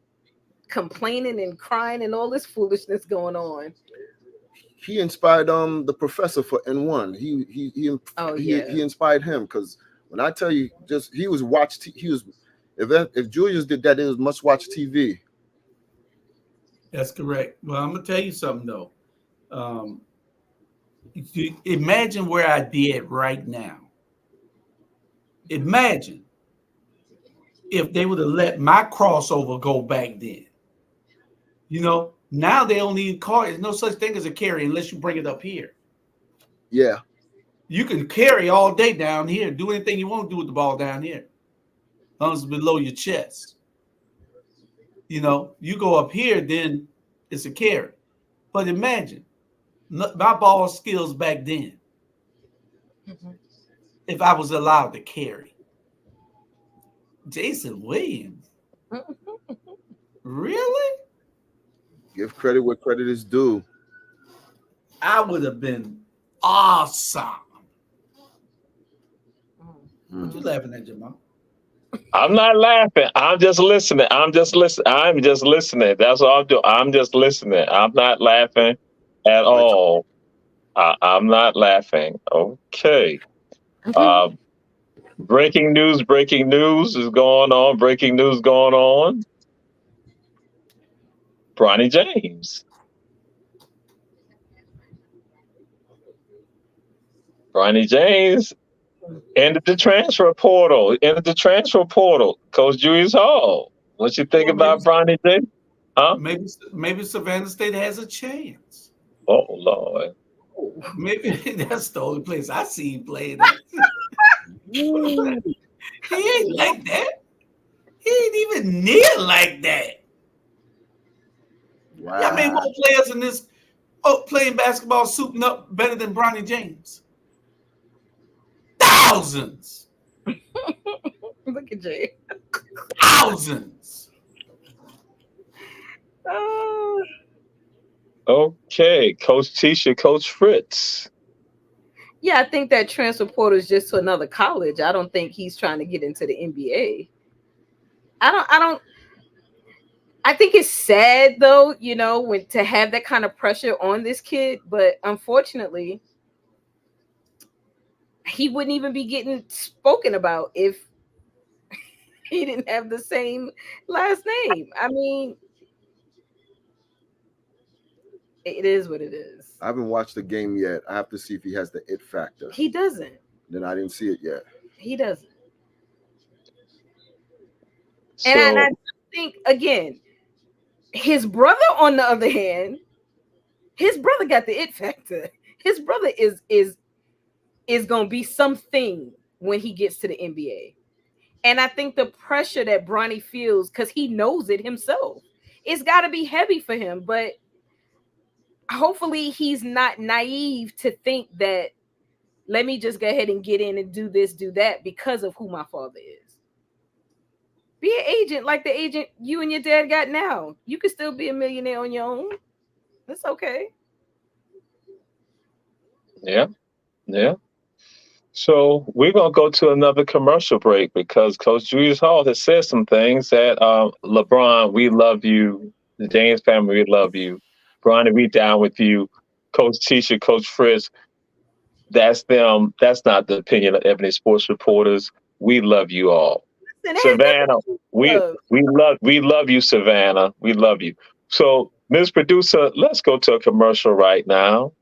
complaining and crying and all this foolishness going on. He inspired the professor for N1. He inspired him, because when I tell you, if Julius did that, it was must watch TV. That's correct. Well, I'm gonna tell you something though. Imagine where I did right now. Imagine if they would have let my crossover go back then. Now they don't need carry. There's no such thing as a carry unless you bring it up here. Yeah. You can carry all day down here, do anything you want to do with the ball down here, as long as it's below your chest. You go up here, then it's a carry. But imagine my ball skills back then, if I was allowed to carry. Jason Williams. Really? Give credit where credit is due. I would have been awesome. What you laughing at, Jamal? I'm not laughing. I'm just listening. That's all I'm doing. I'm just listening. I'm not laughing at all. I'm not laughing. Okay. Breaking news is going on. Bronny James. Ended the transfer portal. Coach Julius Hall. What you think about Bronny James? Huh? Maybe Savannah State has a chance. Oh Lord. Maybe that's the only place I see him playing. He ain't like that. He ain't even near like that. Wow. Y'all made more players in this playing basketball suiting up better than Bronny James. Thousands. Look at Jay. Thousands. Okay, Coach Tisha, Coach Fritz. Yeah, I think that transfer portal is just to another college. I don't think he's trying to get into the NBA. I think it's sad though, when to have that kind of pressure on this kid, but unfortunately, he wouldn't even be getting spoken about if he didn't have the same last name. I mean, it is what it is. I haven't watched the game yet. I have to see if he has the it factor. He doesn't. Then I didn't see it yet. He doesn't. So, And I think, again, his brother, on the other hand, his brother got the it factor. His brother is gonna be something when he gets to the NBA. And I think the pressure that Bronny feels, because he knows it himself, it's got to be heavy for him. But hopefully he's not naive to think that, let me just go ahead and get in and do this, do that, because of who my father is. Be an agent like the agent you and your dad got now. You could still be a millionaire on your own. That's okay. yeah. So we're going to go to another commercial break because Coach Julius Hall has said some things that LeBron, we love you. The James family, we love you. Bronny, we down with you. Coach Tisha, Coach Fritz, that's them. That's not the opinion of Ebony Sports Reporters. We love you all. Savannah, we love you, Savannah. We love you. So, Ms. Producer, let's go to a commercial right now.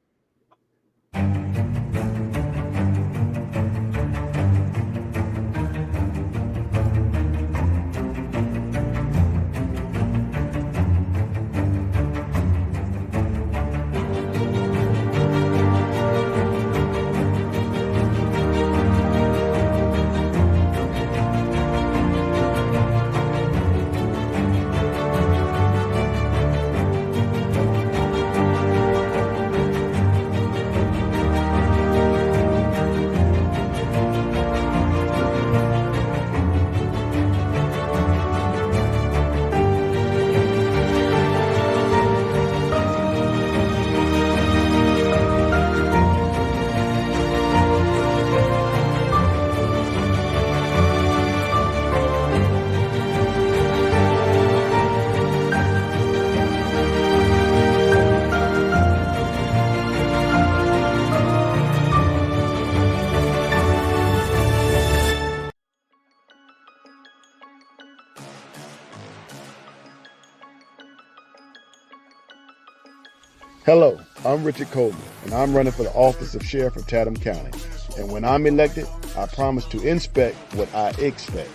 Hello, I'm Richard Coleman, and I'm running for the office of Sheriff of Chatham County. And when I'm elected, I promise to inspect what I expect.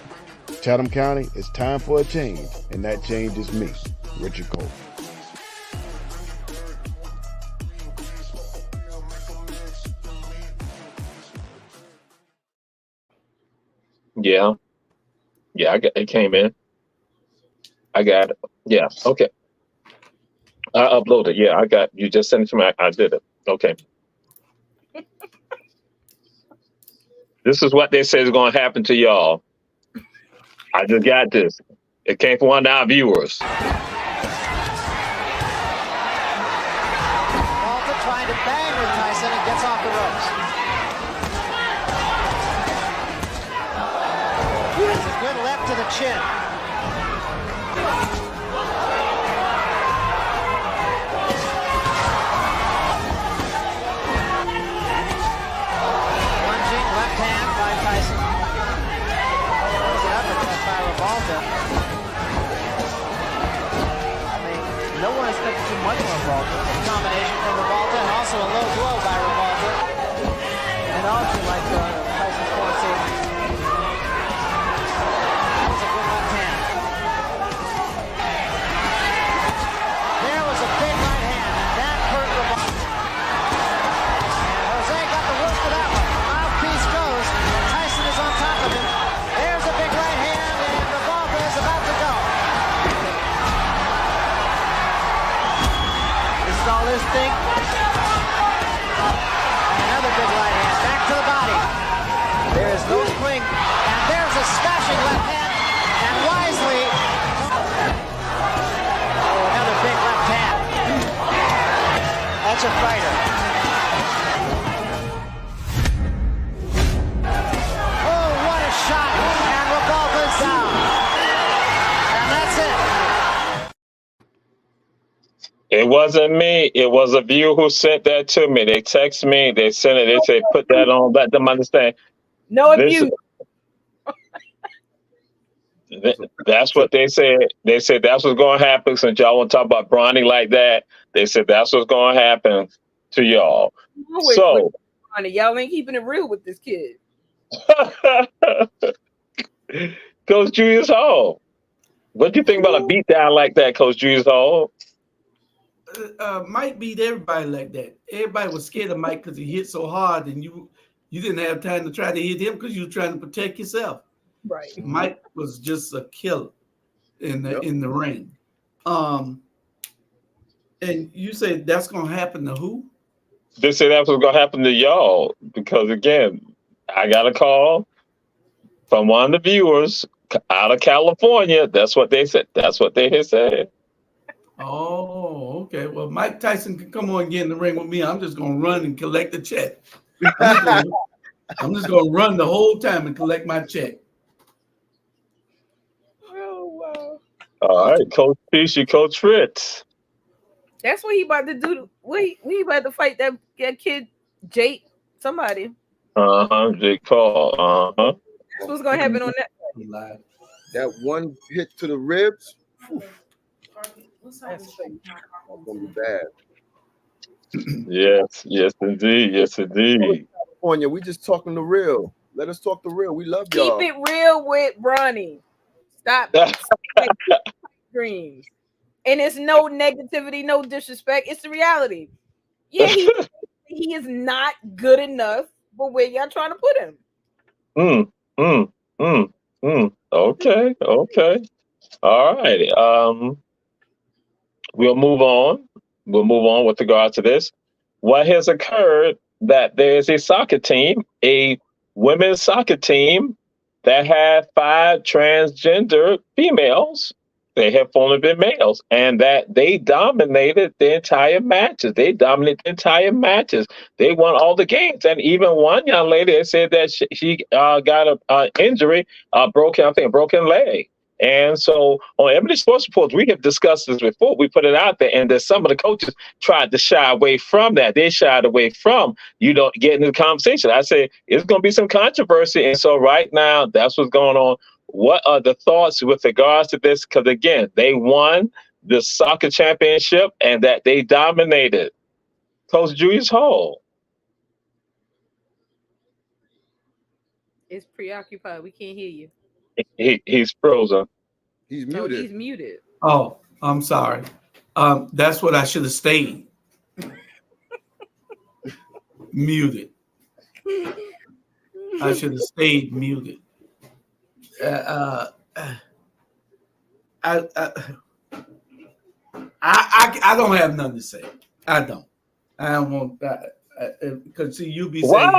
Chatham County, it's time for a change, and that change is me, Richard Coleman. Yeah, it came in. I got it. Yeah, okay. I uploaded. Yeah, I got you. Just sent it to me. I did it. Okay. This is what they say is going to happen to y'all. I just got this. It came from one of our viewers. Malta trying to bang with Tyson and gets off the ropes. It's a good left to the chin. No one expected too much from Revolta. A combination from Revolta and also a low blow by Revolta. And also like Tyson's forward safety. That was a good left hand. There was a big right hand, and that hurt Revolta. And Jose got the worst of that one. Mouthpiece goes. Tyson is on top of him. There's a big right hand, and Revolta is about to go. All this thing. Another big right hand. Back to the body. There is no spring. And there's a smashing left hand. And wisely. Oh, another big left hand. That's a fighter. Oh, what a shot. And Revolta's down. And that's it. It wasn't me. It was a viewer who sent that to me. They text me. They sent it. They said, put that on. Let them understand. No abuse. That's what they said. They said that's what's going to happen. Since y'all want to talk about Bronny like that, they said that's what's going to happen to y'all. So Funny, y'all ain't keeping it real with this kid. Coach Julius Hall. What do you think about a beatdown like that, Coach Julius Hall? Mike beat everybody like that. Everybody was scared of Mike because he hit so hard, and you didn't have time to try to hit him because you were trying to protect yourself. Right. Mike was just a killer in the ring. And you said that's gonna happen to who? They say that's what's gonna happen to y'all because again, I got a call from one of the viewers out of California. That's what they said. That's what they had said. Oh, okay. Well, Mike Tyson can come on and get in the ring with me. I'm just gonna run and collect the check. I'm just gonna run the whole time and collect my check. Oh wow! All right, Coach Fishy, Coach Fritz. That's what he about to do. We about to fight that kid Jake somebody. Jake Paul. That's what's gonna happen on that. That one hit to the ribs. That's gonna be bad. Yes, indeed. Yes, indeed. California, we just talking the real. Let us talk the real. We love y'all. Keep it real with Bronny. Stop dreams. And it's no negativity, no disrespect. It's the reality. Yeah, he is not good enough, but where y'all trying to put him? Okay. All right. We'll move on. We'll move on with regard to this. What has occurred that there's a soccer team, a women's soccer team that had 5 transgender females. They have formerly been males, and that they dominated the entire matches. They won all the games, and even one young lady said that she got an injury, a broken leg. And so on Ebony Sports Reports, we have discussed this before. We put it out there, and that some of the coaches tried to shy away from that. They shied away from, getting into the conversation. I said, it's going to be some controversy. And so right now, that's what's going on. What are the thoughts with regards to this? Because again, they won the soccer championship and that they dominated. Coach Julius Hall. It's preoccupied. We can't hear you. He's frozen. He's muted. No, he's muted. Oh, I'm sorry. That's what I should have stayed. Muted. I should have stayed muted. I don't have nothing to say. I don't want that because see, you be saying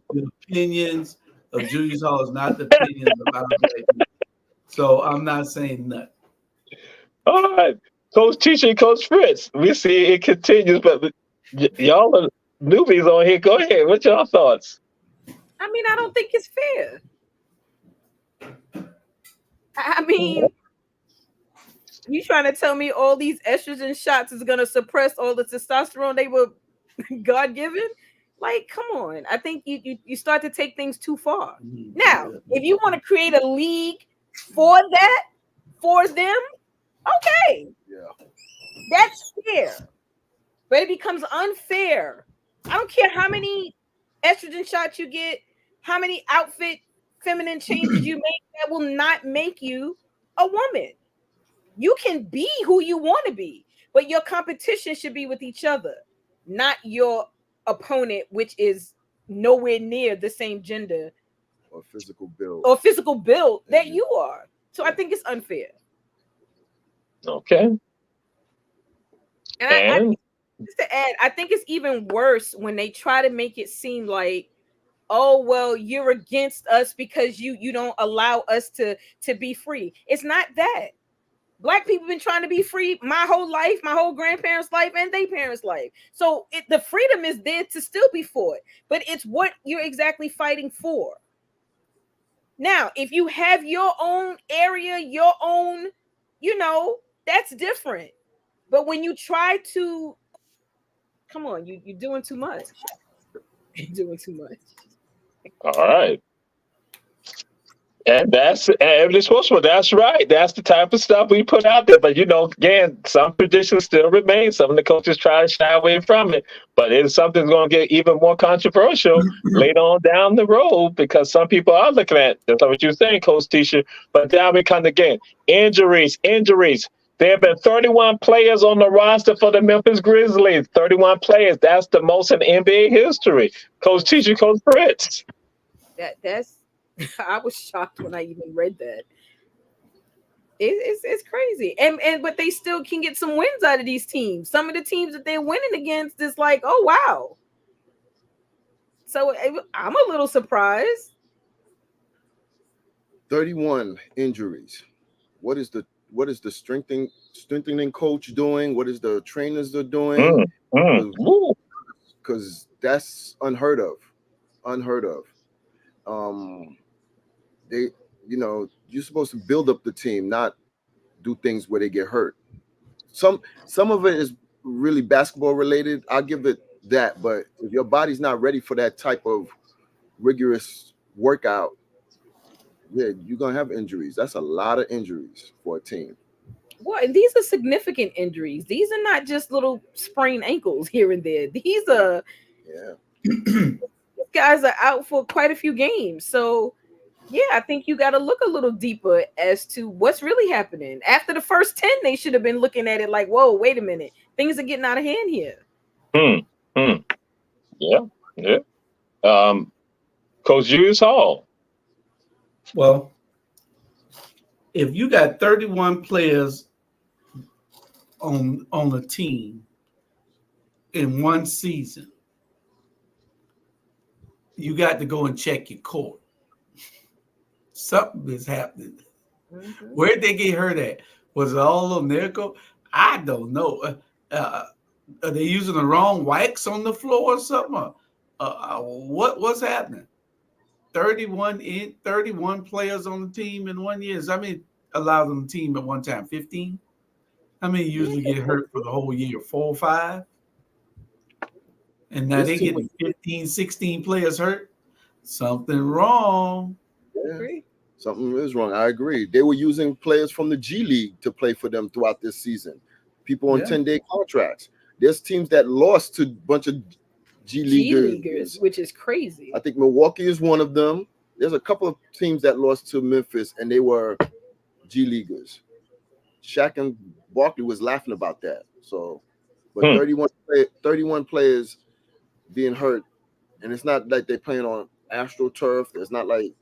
the opinions of Julius Hall is not the opinions of our people. So I'm not saying nothing. All right, Coach Teacher, Coach Fritz. We see it continues, but y'all are newbies on here. Go ahead. What's your thoughts? I mean, I don't think it's fair. I mean, you trying to tell me all these estrogen shots is going to suppress all the testosterone they were God given? Like, come on. I think you start to take things too far. Now, if you want to create a league for them, okay. Yeah. That's fair. But it becomes unfair. I don't care how many estrogen shots you get, how many outfit feminine changes you make, that will not make you a woman. You can be who you want to be, but your competition should be with each other, not your opponent, which is nowhere near the same gender or physical build that you are. So I think it's unfair. Okay. And just to add, I think it's even worse when they try to make it seem like, oh, well, you're against us because you don't allow us to be free. It's not that. Black people been trying to be free my whole life, my whole grandparents' life, and their parents' life. So the freedom is there to still be for it, but it's what you're exactly fighting for. Now, if you have your own area, your own, that's different. But when you try to, come on, you're doing too much. You're doing too much. All right. And that's Ebony Sportsman. That's right. That's the type of stuff we put out there. But again, some traditions still remain. Some of the coaches try to shy away from it. But it's something that's going to get even more controversial later on down the road because some people are looking at that's what you're saying, Coach Tisha. But now we come again. Injuries. There have been 31 players on the roster for the Memphis Grizzlies. 31 players. That's the most in NBA history. Coach Tisha, Coach Fritz. That's I was shocked when I even read that. It's crazy, and but they still can get some wins out of these teams. Some of the teams that they're winning against is like, oh wow. So I'm a little surprised. 31 injuries. What is the strengthening coach doing? What is the trainers are doing? Because that's unheard of. You're supposed to build up the team, not do things where they get hurt. Some of it is really basketball related. I'll give it that, but if your body's not ready for that type of rigorous workout, yeah, you're gonna have injuries. That's a lot of injuries for a team. Well, and these are significant injuries. These are not just little sprained ankles here and there. These are these guys are out for quite a few games. So yeah, I think you got to look a little deeper as to what's really happening. After the first 10, they should have been looking at it like, whoa, wait a minute. Things are getting out of hand here. Yeah. Coach Julius Hall. Well, if you got 31 players on a team in one season, you got to go and check your court. Something is happening. Where'd they get hurt at? Was it all of them there? I don't know. Are they using the wrong wax on the floor or something? What's happening? 31 players on the team in 1 year. I mean, allow them team at one time 15. How many usually get hurt for the whole year? 4 or 5? And now they get 15, 16 players hurt. Something wrong. Yeah. Something is wrong. I agree. They were using players from the G League to play for them throughout this season. People on 10-day contracts. There's teams that lost to a bunch of G Leaguers, which is crazy. I think Milwaukee is one of them. There's a couple of teams that lost to Memphis, and they were G Leaguers. Shaq and Barkley was laughing about that. So, but 31 players being hurt, and it's not like they're playing on AstroTurf. It's not like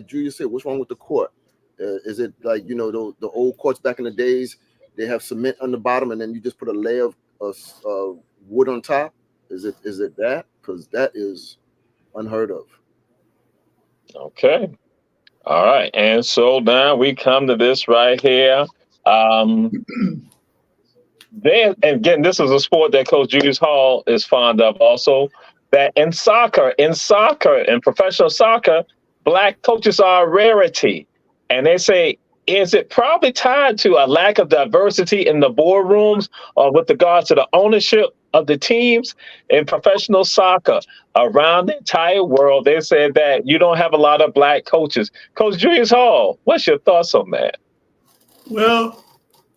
Julia said, what's wrong with the court? Is it like, the old courts back in the days, they have cement on the bottom and then you just put a layer of wood on top? Is it that? Because that is unheard of. Okay. All right. And so now we come to this right here. Then again, this is a sport that Coach Julius Hall is fond of also. That in professional soccer, Black coaches are a rarity. And they say, is it probably tied to a lack of diversity in the boardrooms or with regards to the ownership of the teams in professional soccer around the entire world? They said that you don't have a lot of Black coaches. Coach Julius Hall, what's your thoughts on that? Well,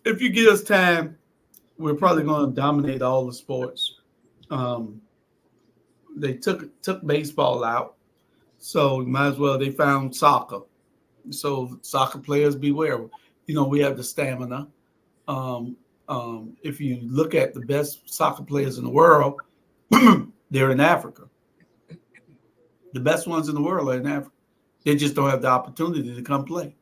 if you give us time, we're probably going to dominate all the sports. They took baseball out, so might as well they found soccer. So soccer players beware. We have the stamina. If you look at the best soccer players in the world, they're in Africa. The best ones in the world are in Africa. They just don't have the opportunity to come play.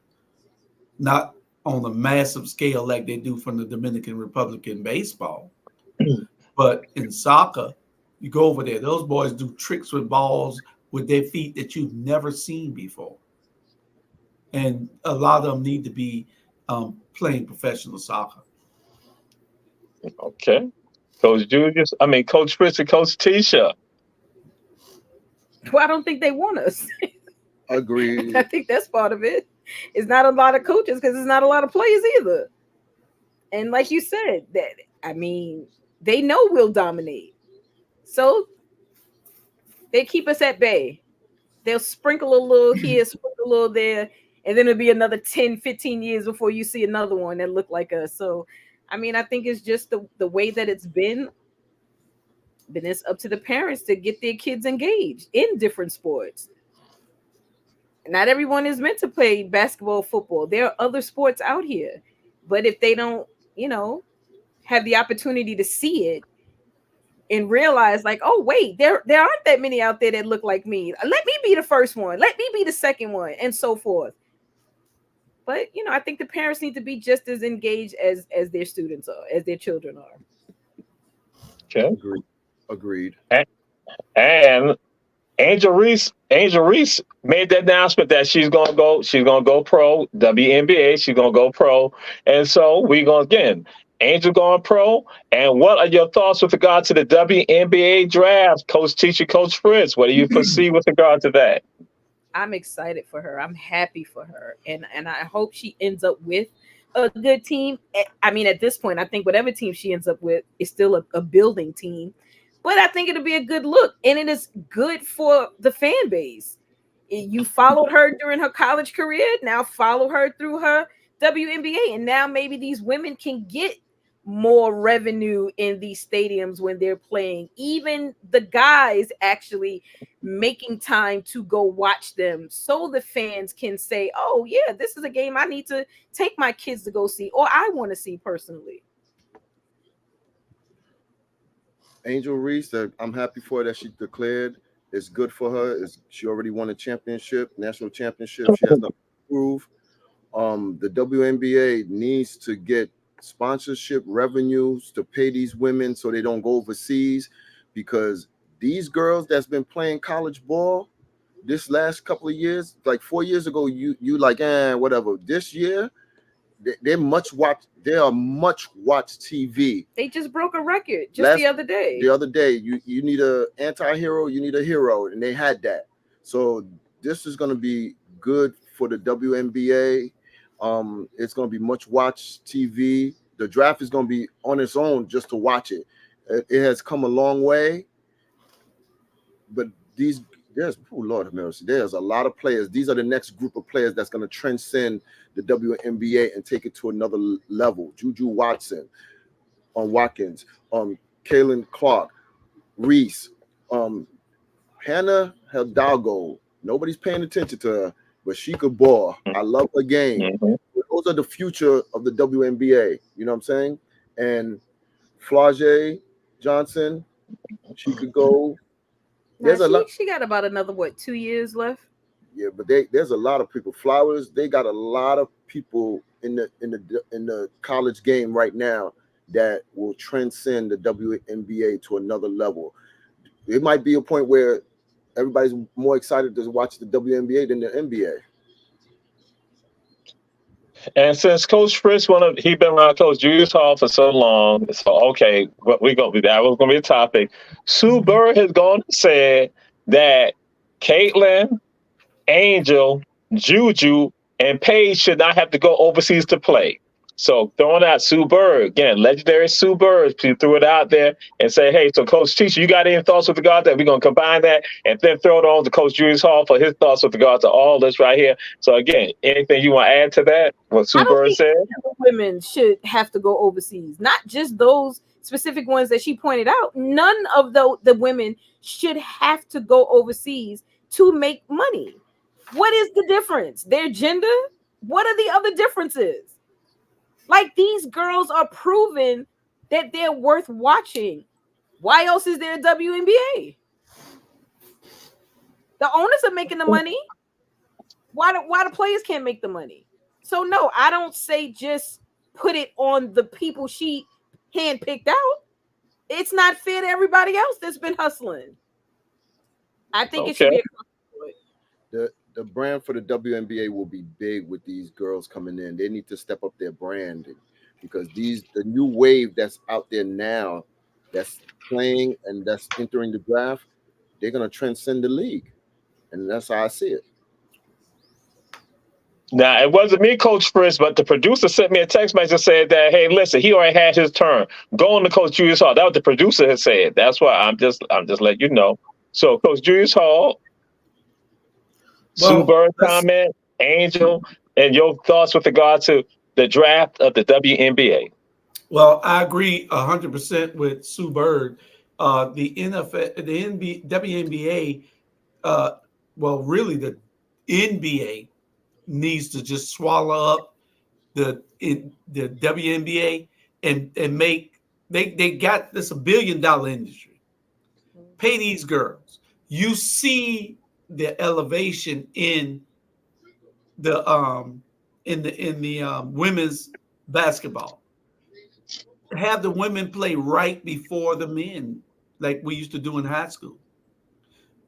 Not on a massive scale like they do from the Dominican Republic in baseball. But in soccer, you go over there. Those boys do tricks with balls with their feet that you've never seen before. And a lot of them need to be playing professional soccer. Okay. Coach Fritz and Coach Tisha. Well, I don't think they want us. Agreed. I think that's part of it. It's not a lot of coaches because it's not a lot of players either. And like you said, they know we'll dominate. So they keep us at bay. They'll sprinkle a little here, sprinkle a little there. And then it'll be another 10, 15 years before you see another one that look like us. So, I mean, I think it's just the way that it's been. Then it's up to the parents to get their kids engaged in different sports. Not everyone is meant to play basketball, football. There are other sports out here. But if they don't, have the opportunity to see it and realize like, oh, wait, there aren't that many out there that look like me. Let me be the first one. Let me be the second one, and so forth. But, I think the parents need to be just as engaged as their students are, as their children are. Okay. Agreed. And Angel Reese made that announcement that she's gonna go pro, WNBA, she's gonna go pro. And so we're gonna again, Angel going pro. And what are your thoughts with regard to the WNBA draft? Coach Fritz, what do you foresee with regard to that? I'm excited for her. I'm happy for her. And I hope she ends up with a good team. I mean, at this point, I think whatever team she ends up with is still a building team. But I think it'll be a good look. And it is good for the fan base. You followed her during her college career. Now follow her through her WNBA. And now maybe these women can get more revenue in these stadiums when they're playing. Even the guys actually making time to go watch them so the fans can say, oh yeah, this is a game I need to take my kids to go see, or I want to see personally. Angel Reese, I'm happy for her that she declared. It's good for her. She already won a championship, national championship. She has nothing to prove. The WNBA needs to get sponsorship revenues to pay these women so they don't go overseas, because these girls that's been playing college ball this last couple of years, like 4 years ago, you like whatever. This year, they're much watched. They are much watched TV. They just broke a record the other day. The other day, you need an anti-hero, you need a hero, and they had that. So this is going to be good for the WNBA. It's going to be much watched TV. The draft is going to be on its own just to watch it. It has come a long way, but Lord have mercy, there's a lot of players. These are the next group of players that's going to transcend the WNBA and take it to another level. Juju Watson, Watkins, Kaylin Clark, Reese, Hannah Hidalgo. Nobody's paying attention to her, but she could ball. I love her game. Mm-hmm. Those are the future of the WNBA. You know what I'm saying? And Flau'jae Johnson, she could go. She got about another 2 years left. Yeah, but there's a lot of people. Flowers, they got a lot of people in the college game right now that will transcend the WNBA to another level. It might be a point where everybody's more excited to watch the WNBA than the NBA. And since Coach Fritz, he been around Coach Julius Hall for so long, so okay, that was going to be a topic. Sue Bird has gone and said that Caitlin, Angel, Juju, and Paige should not have to go overseas to play. So throwing out Sue Bird, again, legendary Sue Bird, she threw it out there and say, hey, so Coach Teacher, you got any thoughts with regard to that? We're going to combine that and then throw it on to Coach Julius Hall for his thoughts with regard to all this right here. So again, anything you want to add to that, what Sue Bird said? Women should have to go overseas, not just those specific ones that she pointed out. None of the women should have to go overseas to make money. What is the difference? Their gender? What are the other differences? Like, these girls are proven that they're worth watching. Why else is there a WNBA? The owners are making the money. Why the players can't make the money? So no, I don't say just put it on the people she handpicked out. It's not fair to everybody else that's been hustling. I think it should be the brand for the WNBA will be big with these girls coming in. They need to step up their brand, because the new wave that's out there now, that's playing and that's entering the draft, they're going to transcend the league. And that's how I see it. Now, it wasn't me, Coach Fritz, but the producer sent me a text message and said that, hey, listen, he already had his turn. Go on to Coach Julius Hall. That was the producer had said. That's why I'm just letting you know. So, Coach Julius Hall, Sue Bird comment, Angel, and your thoughts with regard to the draft of the WNBA. Well, I agree 100% with Sue Bird. The NFL, the WNBA, well, really the NBA needs to just swallow up the WNBA and make they got this $1 billion industry. Pay these girls. You see the elevation in the women's basketball. Have the women play right before the men, like we used to do in high school.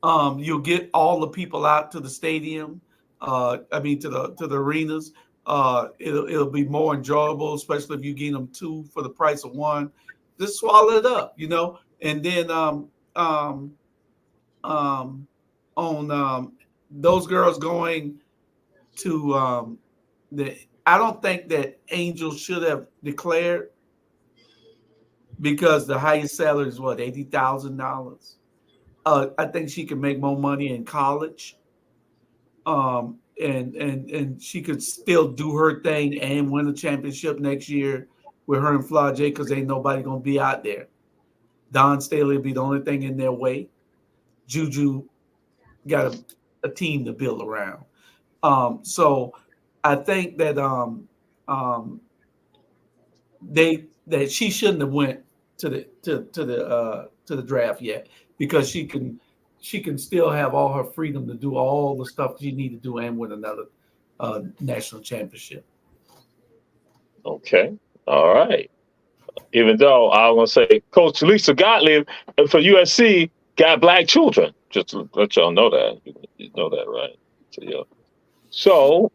You'll get all the people out to the stadium. To the arenas. It'll be more enjoyable, especially if you get them 2 for the price of 1. Just swallow it up, And then those girls going to I don't think that Angel should have declared, because the highest salary is what, $80,000. I think she can make more money in college. And she could still do her thing and win a championship next year with her and Flau'jae, because ain't nobody gonna be out there. Don Staley will be the only thing in their way. Juju got a team to build around. So I think that that she shouldn't have went to the draft yet, because she can still have all her freedom to do all the stuff she needs to do and win another national championship. Okay. All right. Even though I was going to say Coach Lisa Gottlieb for USC got black children. Just to let y'all know that. You know that, right? So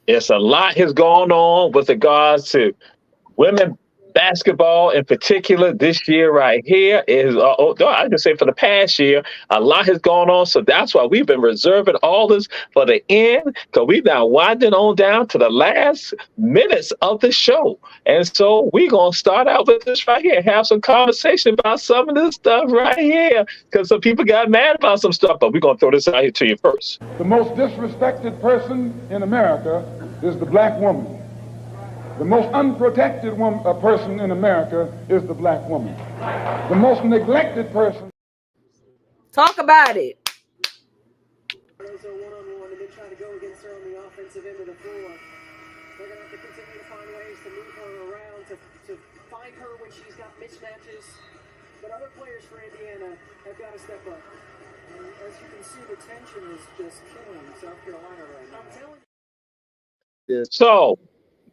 it's a lot has gone on with regards to women basketball in particular this year right here. I can say for the past year, a lot has gone on. So that's why we've been reserving all this for the end, because we've now winding on down to the last minutes of the show. And so we're going to start out with this right here, have some conversation about some of this stuff right here, because some people got mad about some stuff, but we're going to throw this out here to you first. The most disrespected person in America is the black woman. The most unprotected person in America is the black woman. The most neglected person. Talk about it. Those are one-on-one, and they try to go against her on the offensive end of the floor. They're going to have to continue to find ways to move her around, to find her when she's got mismatches. But other players for Indiana have got to step up. And as you can see, the tension is just killing South Carolina right now. I'm telling you. So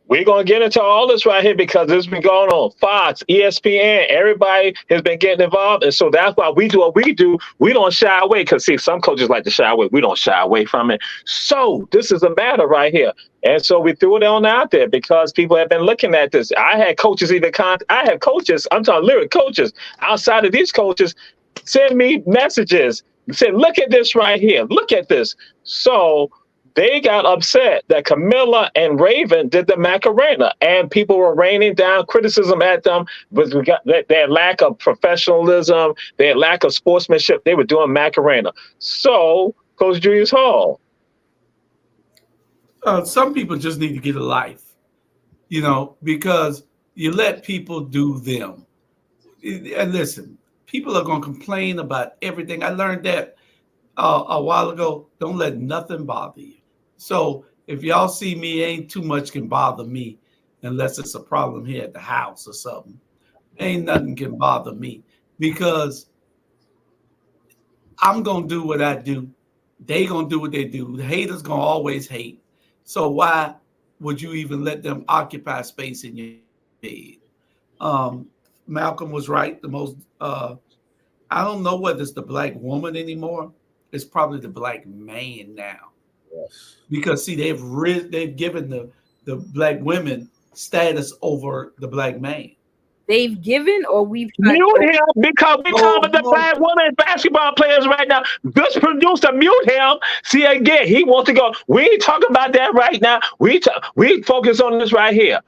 we're going to get into all this right here, because it's been going on. Fox, ESPN, everybody has been getting involved. And so that's why we do what we do. We don't shy away, because, see, some coaches like to shy away. We don't shy away from it. So this is a matter right here. And so we threw it on out there because people have been looking at this. I had coaches I'm talking lyric coaches, outside of these coaches, send me messages. Say, look at this right here. Look at this. So they got upset that Camilla and Raven did the Macarena, and people were raining down criticism at them with their lack of professionalism, their lack of sportsmanship. They were doing Macarena. So, Coach Julius Hall. Some people just need to get a life, because you let people do them. And listen, people are going to complain about everything. I learned that a while ago. Don't let nothing bother you. So if y'all see me, ain't too much can bother me, unless it's a problem here at the house or something. Ain't nothing can bother me, because I'm going to do what I do. They going to do what they do. The haters going to always hate. So why would you even let them occupy space in your head? Malcolm was right. The most, I don't know whether it's the black woman anymore. It's probably the black man now. Yes. Because see, they've given the black women status over the black man. They've given, or we've mute him, because we calling the black women basketball players right now. This producer, mute him. See, again, he wants to go. We ain't talking about that right now. We focus on this right here.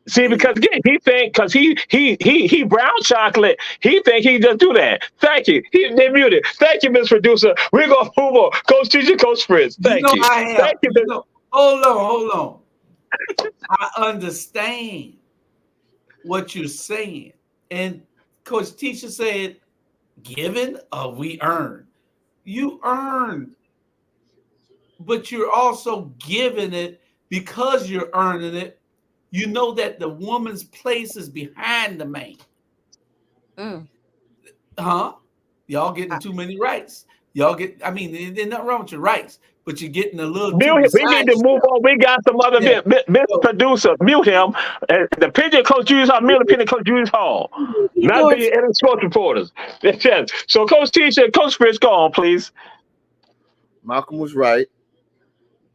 See, because again, he think because he brown chocolate, he think he just do that. Thank you. They muted. Thank you, Miss Producer. We're gonna move on. Coach Teacher, Coach Fritz. Thank you. Thank you. Hold on. I understand what you're saying. And Coach Teacher said, given or we earned. You earned, but you're also giving it because you're earning it. You know that the woman's place is behind the man. Y'all getting too many rights. There's nothing wrong with your rights, but you're getting a little too Mute him. We need to move on. We got some other Mr. Producer. Mute him. The pigeon Coach Julius Hall, mute the pigeon Coach Julius Hall. Not the sports reporters. Yes. So Coach Teacher, Coach Fritz, go on, please. Malcolm was right,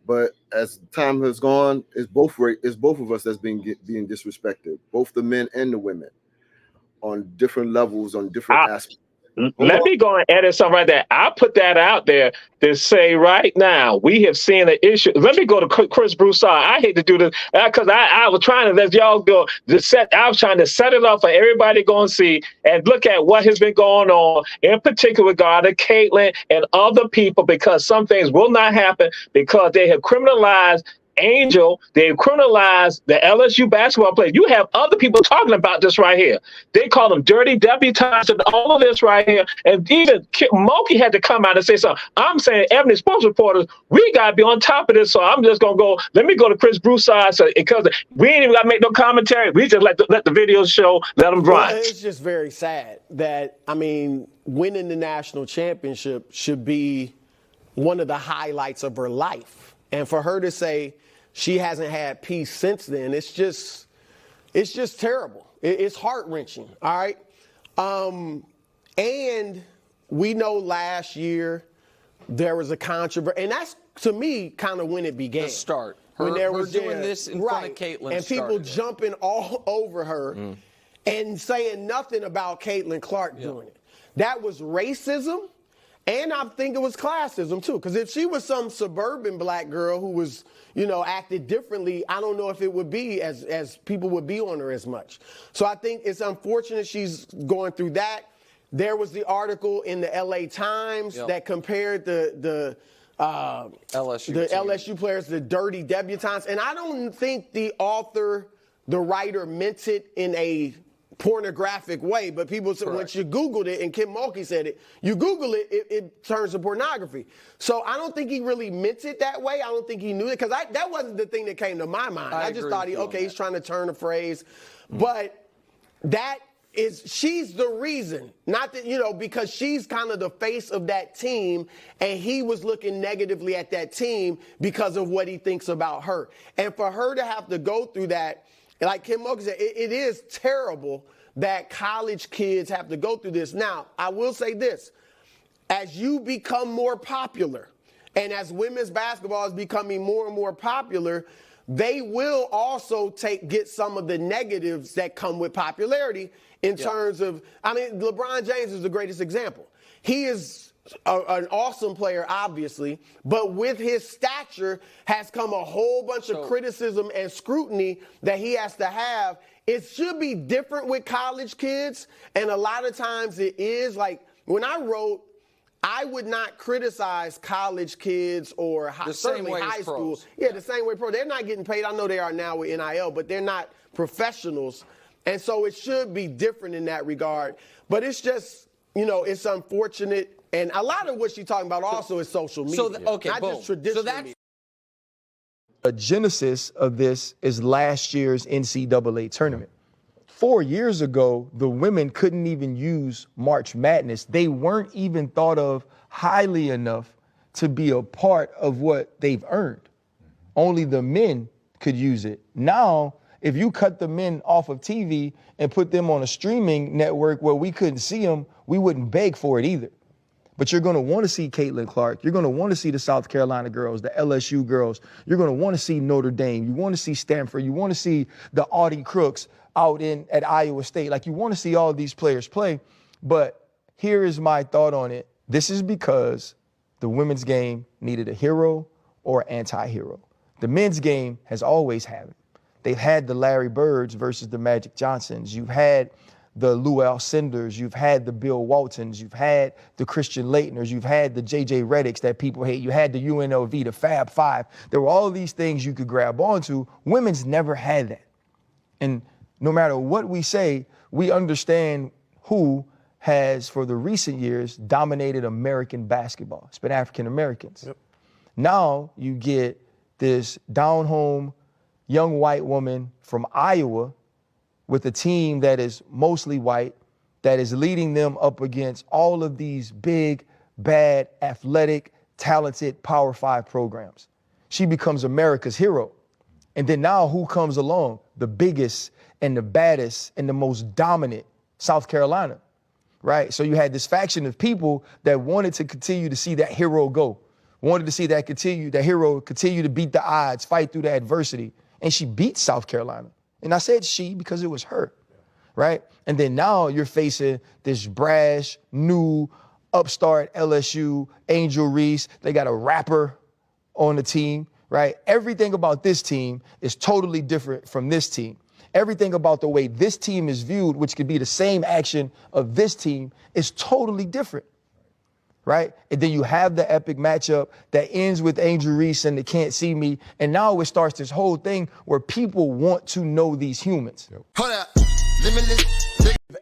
but as time has gone, it's both of us that's being disrespected, both the men and the women, on different levels, on different aspects. Let me go and edit something right there. I put that out there to say right now we have seen an issue. Let me go to Chris Broussard. I hate to do this because I was trying to let y'all go. I was trying to set it up for everybody to go and see and look at what has been going on, in particular regarding Caitlin and other people, because some things will not happen because they have criminalized Angel. They've criminalized the LSU basketball players. You have other people talking about this right here. They call them dirty debutantes and all of this right here. And even Moki had to come out and say something. I'm saying, Ebony, sports reporters, we got to be on top of this. So I'm just going to go, let me go to Chris Broussard because we ain't even got to make no commentary. We just let the videos show, let them run. Well, it's just very sad that, winning the national championship should be one of the highlights of her life. And for her to say she hasn't had peace since then, it's just terrible. It's heart-wrenching, all right? And we know last year there was a controversy, and that's, to me, kind of when it began. The start. When there was doing this in front of Caitlin. And people jumping all over her and saying nothing about Caitlin Clark doing it. That was racism. And I think it was classism, too, because if she was some suburban black girl who was, acted differently, I don't know if it would be as people would be on her as much. So I think it's unfortunate she's going through that. There was the article in the LA Times that compared the LSU players, the dirty debutantes. And I don't think the writer meant it in a pornographic way, but people said once you Googled it, and Kim Mulkey said it, you Google it, it turns to pornography. So I don't think he really meant it that way. I don't think he knew it, because that wasn't the thing that came to my mind. I just thought he's trying to turn a phrase. But she's the reason, not that, because she's kind of the face of that team, and he was looking negatively at that team because of what he thinks about her. And for her to have to go through that, like Kim Mulkey said, it is terrible that college kids have to go through this. Now, I will say this. As you become more popular, and as women's basketball is becoming more and more popular, they will also get some of the negatives that come with popularity in terms of, LeBron James is the greatest example. He is an awesome player, obviously, but with his stature has come a whole bunch of criticism and scrutiny that he has to have. It should be different with college kids, and a lot of times it is. Like when I wrote, I would not criticize college kids or certainly high school. Yeah, the same way pro. They're not getting paid. I know they are now with NIL, but they're not professionals, and so it should be different in that regard. But it's just, it's unfortunate. And a lot of what she's talking about also is social media. Not just traditional media. A genesis of this is last year's NCAA tournament. 4 years ago, the women couldn't even use March Madness. They weren't even thought of highly enough to be a part of what they've earned. Only the men could use it. Now, if you cut the men off of TV and put them on a streaming network where we couldn't see them, we wouldn't beg for it either. But you're going to want to see Caitlin Clark. You're going to want to see the South Carolina girls, the LSU girls. You're going to want to see Notre Dame. You want to see Stanford. You want to see the Audie Crooks out at Iowa State. Like, you want to see all these players play. But here is my thought on it. This is because the women's game needed a hero or anti-hero. The men's game has always had it. They've had the Larry Birds versus the Magic Johnsons. You've had the Lou Alcindors. You've had the Bill Waltons. You've had the Christian Laettners. You've had the J.J. Redicks that people hate. You had the UNLV, the Fab Five. There were all these things you could grab onto. Women's never had that. And no matter what we say, we understand who has, for the recent years, dominated American basketball. It's been African Americans. Yep. Now you get this down-home young white woman from Iowa with a team that is mostly white, that is leading them up against all of these big, bad, athletic, talented Power 5 programs. She becomes America's hero. And then now who comes along? The biggest and the baddest and the most dominant, South Carolina, right? So you had this faction of people that wanted to continue to see that hero go, wanted to see that hero continue to beat the odds, fight through the adversity. And she beat South Carolina. And I said she because it was her, right? And then now you're facing this brash, new, upstart LSU, Angel Reese. They got a rapper on the team, right? Everything about this team is totally different from this team. Everything about the way this team is viewed, which could be the same action of this team, is totally different, right? And then you have the epic matchup that ends with Angel Reese and the Can't See Me. And now it starts this whole thing where people want to know these humans. Hold up.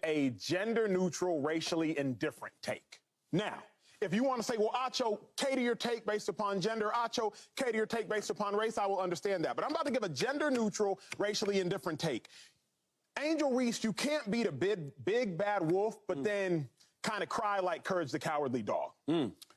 A gender-neutral, racially indifferent take. Now, if you want to say, well, Acho, cater your take based upon gender, Acho, cater your take based upon race, I will understand that. But I'm about to give a gender-neutral, racially indifferent take. Angel Reese, you can't beat a big bad wolf, but then kind of cry like Courage the Cowardly Dog.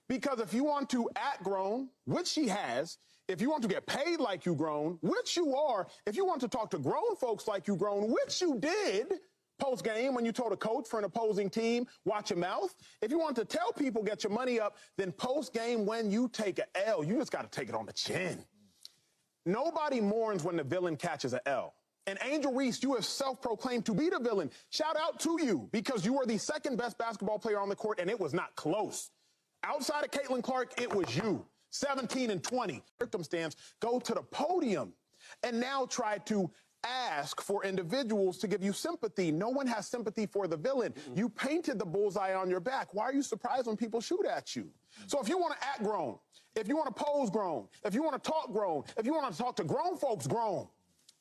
Because if you want to act grown, which she has, if you want to get paid like you grown, which you are, if you want to talk to grown folks like you grown, which you did post-game when you told a coach for an opposing team, watch your mouth. If you want to tell people get your money up, then post-game when you take a L, you just got to take it on the chin. Nobody mourns when the villain catches a L. And Angel Reese, you have self-proclaimed to be the villain. Shout out to you because you were the second best basketball player on the court and it was not close. Outside of Caitlin Clark, it was you. 17 and 20. Circumstance, go to the podium and now try to ask for individuals to give you sympathy. No one has sympathy for the villain. You painted the bullseye on your back. Why are you surprised when people shoot at you? So if you want to act grown, if you want to pose grown, if you want to talk grown, if you want to talk to grown folks grown,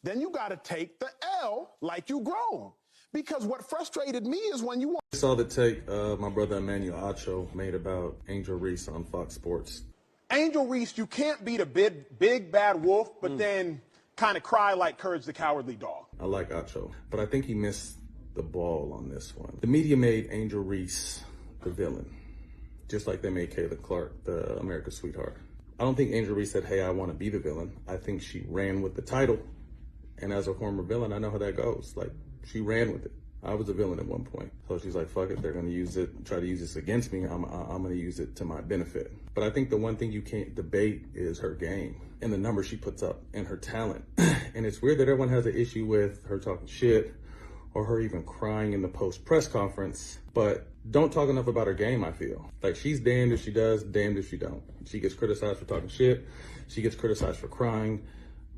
then you got to take the L like you grown. Because what frustrated me is when you I saw the take my brother Emmanuel Acho made about Angel Reese on Fox Sports. Angel Reese, you can't beat a big bad wolf, but then kind of cry like Courage the Cowardly Dog. I like Acho, but I think he missed the ball on this one. The media made Angel Reese the villain, just like they made Caitlin Clark the America's sweetheart. I don't think Angel Reese said, hey, I want to be the villain. I think she ran with the title. And as a former villain, I know how that goes. Like, she ran with it. I was a villain at one point. So she's like, fuck it, they're gonna use it, try to use this against me. I'm gonna use it to my benefit. But I think the one thing you can't debate is her game and the numbers she puts up and her talent. And it's weird that everyone has an issue with her talking shit or her even crying in the post press conference, but don't talk enough about her game, I feel. Like, she's damned if she does, damned if she don't. She gets criticized for talking shit. She gets criticized for crying.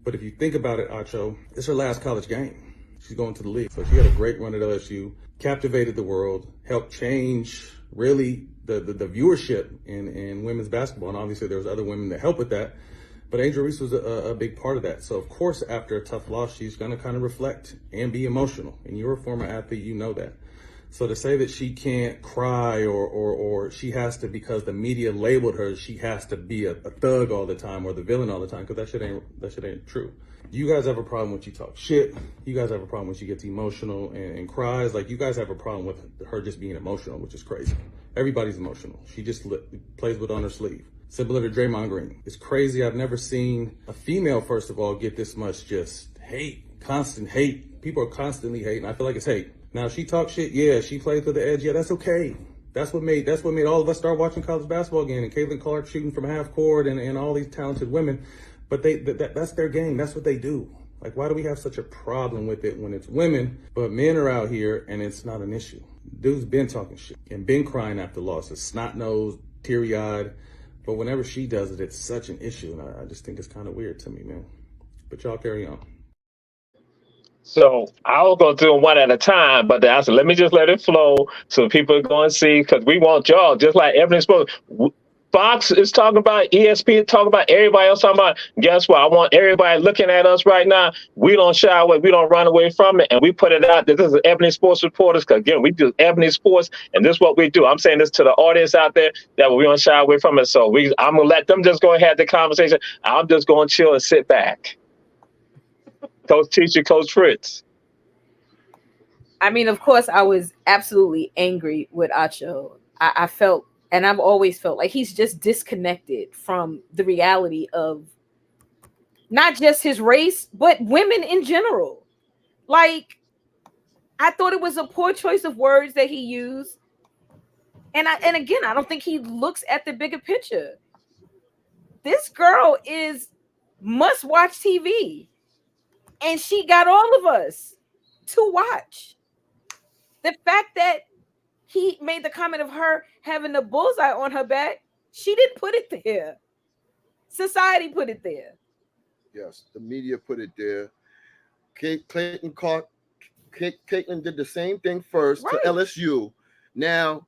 But if you think about it, Acho, it's her last college game. She's going to the league. So she had a great run at LSU, captivated the world, helped change really the viewership in women's basketball. And obviously there was other women that helped with that. But Angel Reese was a big part of that. So of course, after a tough loss, she's going to kind of reflect and be emotional. And you're a former athlete, you know that. So to say that she can't cry or she has to, because the media labeled her, she has to be a thug all the time or the villain all the time, because that shit ain't true. You guys have a problem when she talks shit. You guys have a problem when she gets emotional and cries. Like, you guys have a problem with her just being emotional, which is crazy. Everybody's emotional. She just plays with on her sleeve. Similar to Draymond Green. It's crazy. I've never seen a female, first of all, get this much just hate, constant hate. People are constantly hating. I feel like it's hate. Now, she talks shit. Yeah, she plays to the edge. Yeah, that's okay. That's what made all of us start watching college basketball again. And Caitlin Clark shooting from half court and all these talented women. But that's their game. That's what they do. Like, why do we have such a problem with it when it's women, but men are out here and it's not an issue? Dude's been talking shit and been crying after losses, snot-nosed, teary-eyed. But whenever she does it, it's such an issue. And I just think it's kind of weird to me, man. But y'all carry on. So I was going to do them one at a time, but then I said, let me just let it flow so people are going to see, because we want y'all, just like Ebony spoke. Fox is talking about, ESPN talking about, everybody else talking about. Guess what? I want everybody looking at us right now. We don't shy away. We don't run away from it. And we put it out that this is Ebony Sports Reporters, because again, we do Ebony Sports, and this is what we do. I'm saying this to the audience out there that we don't shy away from it. So I'm going to let them just go ahead and have the conversation. I'm just going to chill and sit back. Coach Teacher, Coach Fritz. I mean, of course, I was absolutely angry with Acho. I felt, and I've always felt like he's just disconnected from the reality of not just his race, but women in general. Like, I thought it was a poor choice of words that he used. And again, I don't think he looks at the bigger picture. This girl is must-watch TV. And she got all of us to watch. The fact that he made the comment of her having the bullseye on her back, she didn't put it there. Society put it there. Yes, the media put it there. Caitlin did the same thing first to LSU. Now,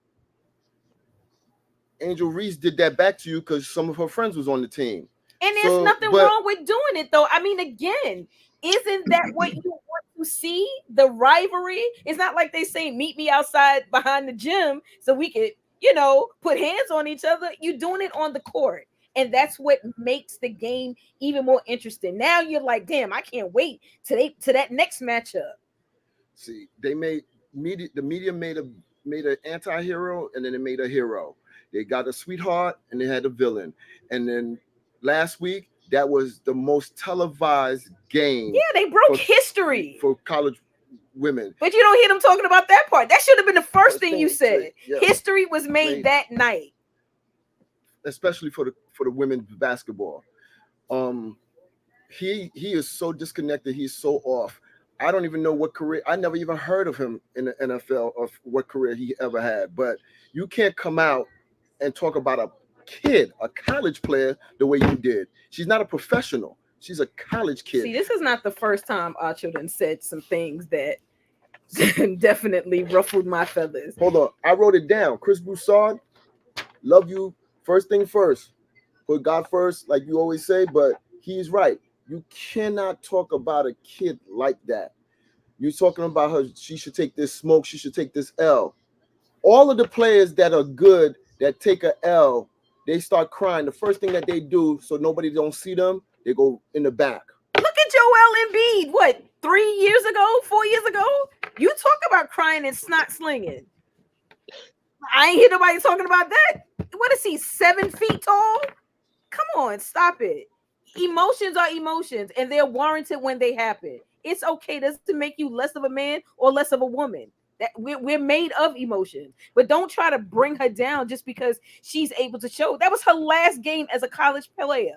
Angel Reese did that back to you because some of her friends was on the team. And there's nothing wrong with doing it, though. I mean, again, isn't that what you want to see? The rivalry? It's not like they say, meet me outside behind the gym so we could, put hands on each other. You're doing it on the court. And that's what makes the game even more interesting. Now you're like, damn, I can't wait to that next matchup. See, the media made an anti-hero, and then it made a hero. They got a sweetheart and they had a villain. And then last week, that was the most televised game. Yeah, they broke history for college women. But you don't hear them talking about that part. That should have been the first thing you said. Yeah. History was made that night, especially for the women's basketball. He is so disconnected. He's so off. I don't even know what career. I never even heard of him in the NFL of what career he ever had. But you can't come out and talk about a kid, a college player, the way you did. She's not a professional. She's a college kid. See, this is not the first time Acho done said some things that definitely ruffled my feathers. Hold on. I wrote it down. Chris Broussard, love you. First thing first. Put God first, like you always say, but he's right. You cannot talk about a kid like that. You're talking about her. She should take this smoke. She should take this L. All of the players that are good that take a L, they start crying. The first thing that they do, so nobody don't see them, they go in the back. Look at Joel Embiid. What, 4 years ago? You talk about crying and snot slinging. I ain't hear nobody talking about that. What is he, 7 feet tall? Come on, stop it. Emotions are emotions, and they're warranted when they happen. It's okay. Doesn't make you less of a man or less of a woman. That we're made of emotion, but don't try to bring her down just because she's able to show. That was her last game as a college player.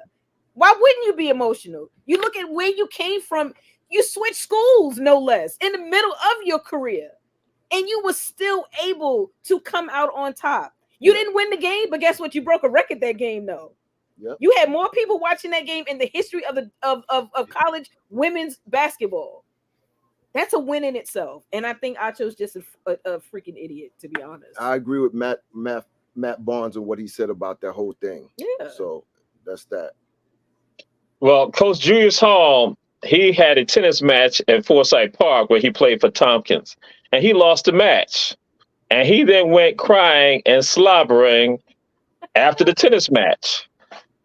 Why wouldn't you be emotional? You look at where you came from. You switched schools, no less, in the middle of your career, and you were still able to come out on top. You didn't win the game, but guess what? You broke a record that game, though. Yep. You had more people watching that game in the history of college women's basketball. That's a win in itself. And I think Acho's just a freaking idiot, to be honest. I agree with Matt Barnes and what he said about that whole thing. Yeah. So that's that. Well, Coach Julius Hall, he had a tennis match at Forsyth Park where he played for Tompkins, and he lost the match. And he then went crying and slobbering after the tennis match.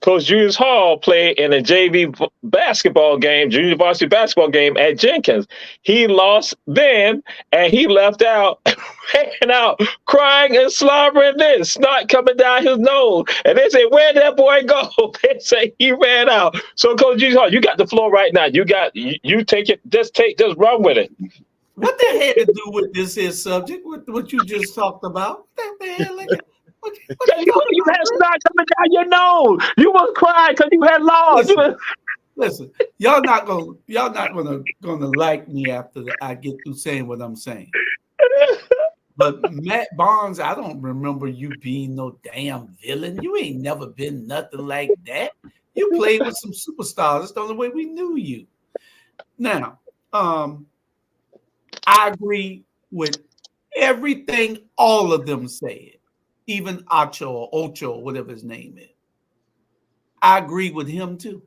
Coach Julius Hall played in a JV basketball game, junior varsity basketball game at Jenkins. He lost then, and he left out, ran out, crying and slobbering, this snot coming down his nose. And they say, where'd that boy go? They say he ran out. So, Coach Julius Hall, you got the floor right now. You take it, just run with it. What that had to do with this here subject? What you just talked about? What the hell? You had snot coming down your nose. You was crying because you had lost. Listen, y'all not gonna like me after I get through saying what I'm saying. But Matt Barnes, I don't remember you being no damn villain. You ain't never been nothing like that. You played with some superstars. That's the only way we knew you. Now, I agree with everything all of them said, even Ocho, whatever his name is. I agree with him too,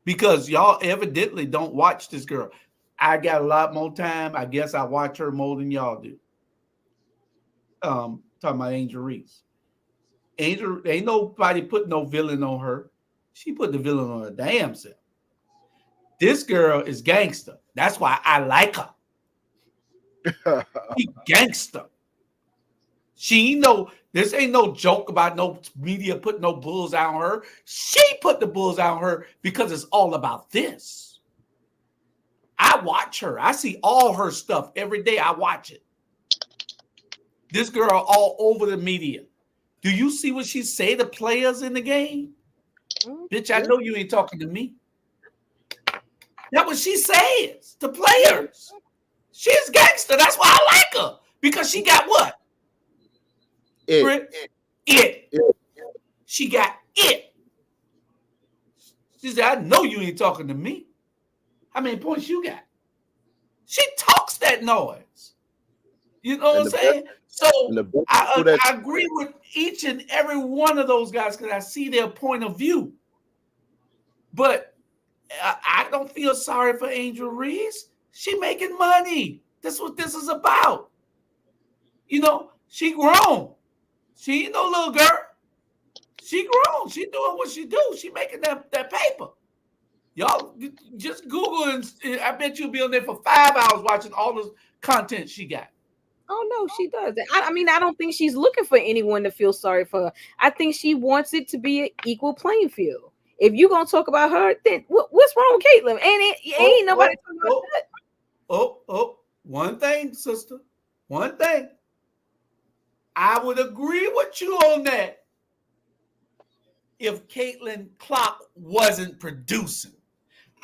because y'all evidently don't watch this girl. I got a lot more time. I guess I watch her more than y'all do. Talking about Angel Reese. Angel, ain't nobody put no villain on her. She put the villain on her damn self. This girl is gangster. That's why I like her. She gangster. She know this ain't no joke about no media putting no bulls out on her. She put the bulls out on her because it's all about this. I watch her. I see all her stuff every day. I watch it. This girl all over the media. Do you see what she say to players in the game? Bitch, I know you ain't talking to me. That's what she says to players. She's gangster. That's why I like her. Because she got what? It. She got it. She said, I know you ain't talking to me. How many points you got? She talks that noise. You know what I'm saying? So I agree with each and every one of those guys because I see their point of view. But I don't feel sorry for Angel Reese. She making money. That's what this is about. You know, she grown. She ain't no little girl. She grown. She doing what she do. She making that paper. Y'all just Google and I bet you'll be on there for 5 hours watching all the content she got. Oh no, she does. I mean, I don't think she's looking for anyone to feel sorry for her. I think she wants it to be an equal playing field. If you're gonna talk about her, then what's wrong with Caitlyn? Ain't nobody talking about that. One thing, sister. One thing. I would agree with you on that if Caitlyn Clark wasn't producing.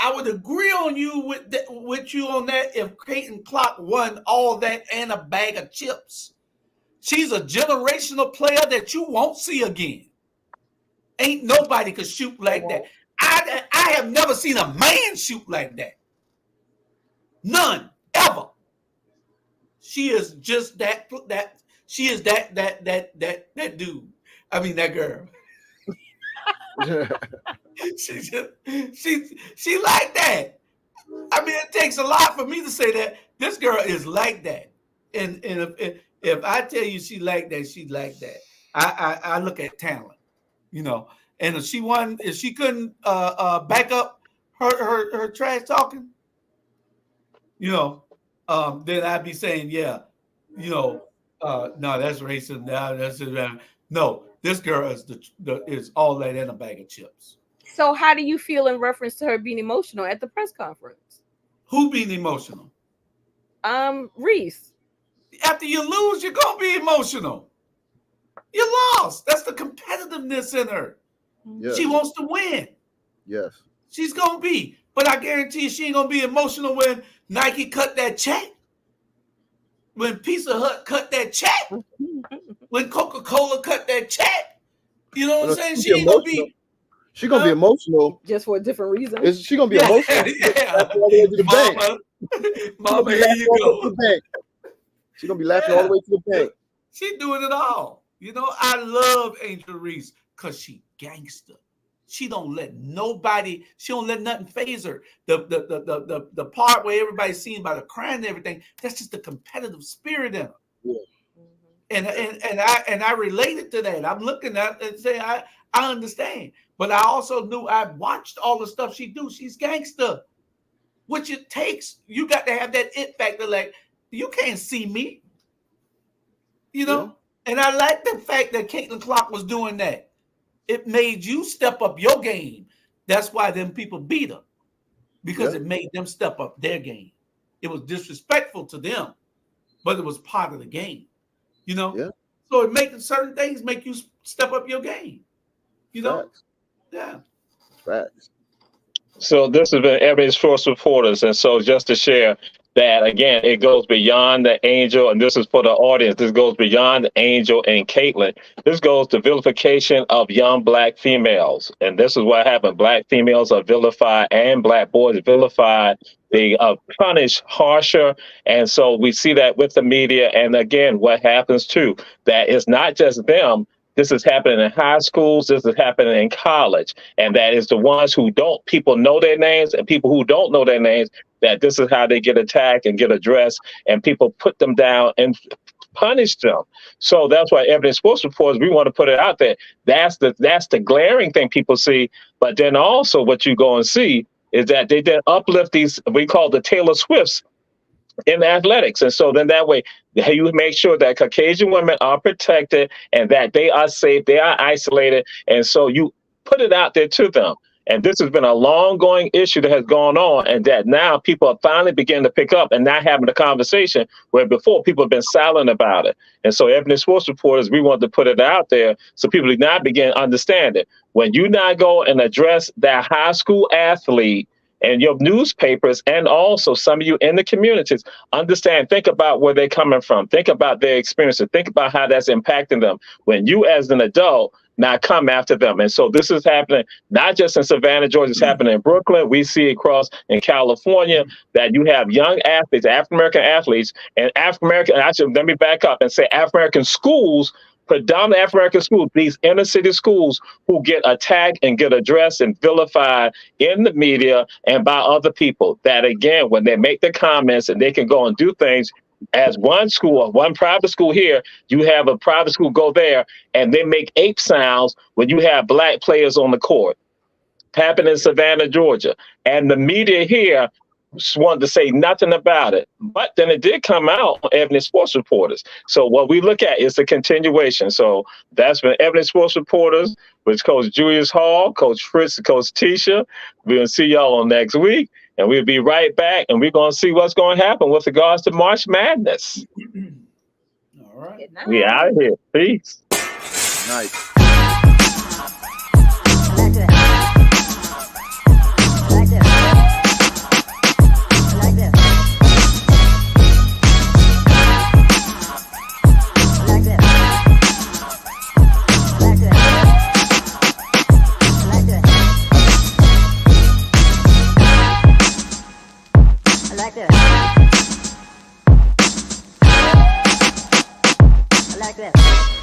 I would agree on you with you on that if Caitlyn Clark won all that and a bag of chips. She's a generational player that you won't see again. Ain't nobody could shoot like that. I have never seen a man shoot like that. None ever. She is just that. She is that dude. I mean that girl. she like that. I mean, it takes a lot for me to say that this girl is like that. And if I tell you she like that, she like that. I look at talent, you know. And if she couldn't back up her trash talking, you know, then I'd be saying, yeah, you know, no, that's racist. No, that's no. This girl is all that in a bag of chips. So how do you feel in reference to her being emotional at the press conference? Who being emotional? Reese. After you lose, you're gonna be emotional. You lost. That's the competitiveness in her. Yes. She wants to win. Yes. She's gonna be. But I guarantee you she ain't gonna be emotional when Nike cut that check. When Pizza Hut cut that check. When Coca-Cola cut that check. You know what I'm saying? She ain't gonna be. She's gonna be emotional just for a different reason. She gonna be emotional. Mama, here you go. She's gonna be laughing all the way to the bank. She's doing it all. You know, I love Angel Reese because she gangster. She don't let nobody. She don't let nothing phase her. The part where everybody's seen by the crying and everything. That's just the competitive spirit in her. Yeah. And I related to that. I'm looking at it and saying I understand. But I also knew I watched all the stuff she do. She's gangster, which it takes. You got to have that it factor. Like you can't see me, you know. Yeah. And I like the fact that Caitlyn Clark was doing that. It made you step up your game. That's why them people beat her because it made them step up their game. It was disrespectful to them, but it was part of the game. You know. Yeah. So it makes certain things make you step up your game. You know. Facts. Yeah. Facts. So this has been Ebony's Sports Reporters. And so just to share, that, again, it goes beyond the Angel, and this is for the audience. This goes beyond Angel and Caitlin. This goes to vilification of young Black females. And this is what happened. Black females are vilified and Black boys vilified. They are punished harsher. And so we see that with the media. And again, what happens too, that it's not just them. This is happening in high schools. This is happening in college. And that is the ones who don't, people know their names, and people who don't know their names, that this is how they get attacked and get addressed, and people put them down and punish them. So that's why Ebony Sports Reports, we want to put it out there. That's the glaring thing people see. But then also what you go and see is that they then uplift these, we call the Taylor Swifts in athletics. And so then that way you make sure that Caucasian women are protected and that they are safe, they are isolated. And so you put it out there to them. And this has been a long-going issue that has gone on, and that now people are finally beginning to pick up and not having a conversation where before people have been silent about it. And so Ebony Sports Reporters, we want to put it out there so people now begin to understand it. When you not go and address that high school athlete and your newspapers, and also some of you in the communities, understand, think about where they're coming from. Think about their experiences. Think about how that's impacting them. When you as an adult now come after them. And so this is happening not just in Savannah, Georgia, it's happening in Brooklyn. We see across in California that you have young athletes, African-American athletes, and African-American, actually, let me back up and say African-American schools, predominant African-American schools, these inner city schools who get attacked and get addressed and vilified in the media and by other people. That again, when they make the comments and they can go and do things, as one school or one private school here, you have a private school go there and they make ape sounds when you have Black players on the court. Happened in Savannah, Georgia. And the media here wanted to say nothing about it. But then it did come out on Ebony Sports Reporters. So what we look at is the continuation. So that's been Ebony Sports Reporters with Coach Julius Hall, Coach Fritz, and Coach Tisha. We're going to see y'all on next week. And we'll be right back, and we're going to see what's going to happen with regards to March Madness. All right. We out of here. Peace. Nice. Like this.